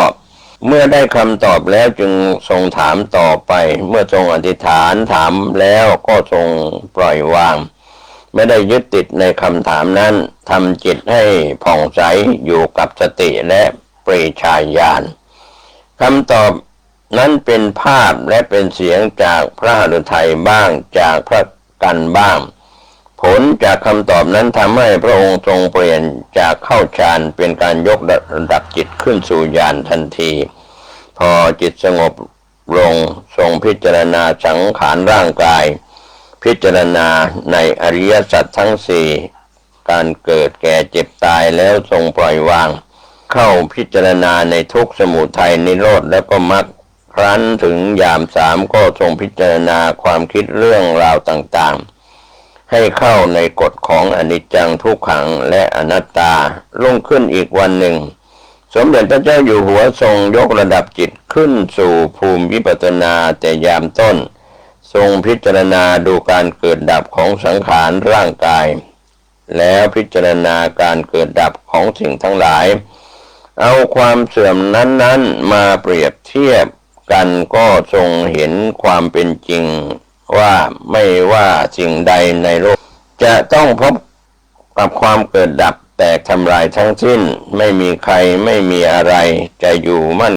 เมื่อได้คำตอบแล้วจึงทรงถามต่อไปเมื่อทรงอธิษฐานถามแล้วก็ทรงปล่อยวางไม่ได้ยึดติดในคำถามนั้นทำจิตให้ผ่องใสอยู่กับสติและปรีชาญาณคำตอบนั้นเป็นภาพและเป็นเสียงจากพระฤทัยบ้างจากพระกันบ้างผลจากคำตอบนั้นทำให้พระองค์ทรงเปลี่ยนจากเข้าฌานเป็นการยกระดับจิตขึ้นสู่ญาณทันทีพอจิตสงบลงทรงพิจารณาสังขารร่างกายพิจารณาในอริยสัจทั้งสี่การเกิดแก่เจ็บตายแล้วทรงปล่อยวางเข้าพิจารณาในทุกข์สมุทัยนิโรธแล้วก็มรรคครั้นถึงยามสามก็ทรงพิจารณาความคิดเรื่องราวต่างๆให้เข้าในกฎของอนิจจังทุกขังและอนัตตาลุ่งขึ้นอีกวันหนึ่งสมเด็จพระเจ้าอยู่หัวทรงยกระดับจิตขึ้นสู่ภูมิวิปัสสนาแต่ยามต้นทรงพิจารณาดูการเกิดดับของสังขารร่างกายแล้วพิจารณาการเกิดดับของสิ่งทั้งหลายเอาความเสื่อมนั้นๆมาเปรียบเทียบกันก็ทรงเห็นความเป็นจริงว่าไม่ว่าสิ่งใดในโลกจะต้องพบกับความเกิดดับแตกทำลายทั้งสิ้นไม่มีใครไม่มีอะไรจะอยู่มั่น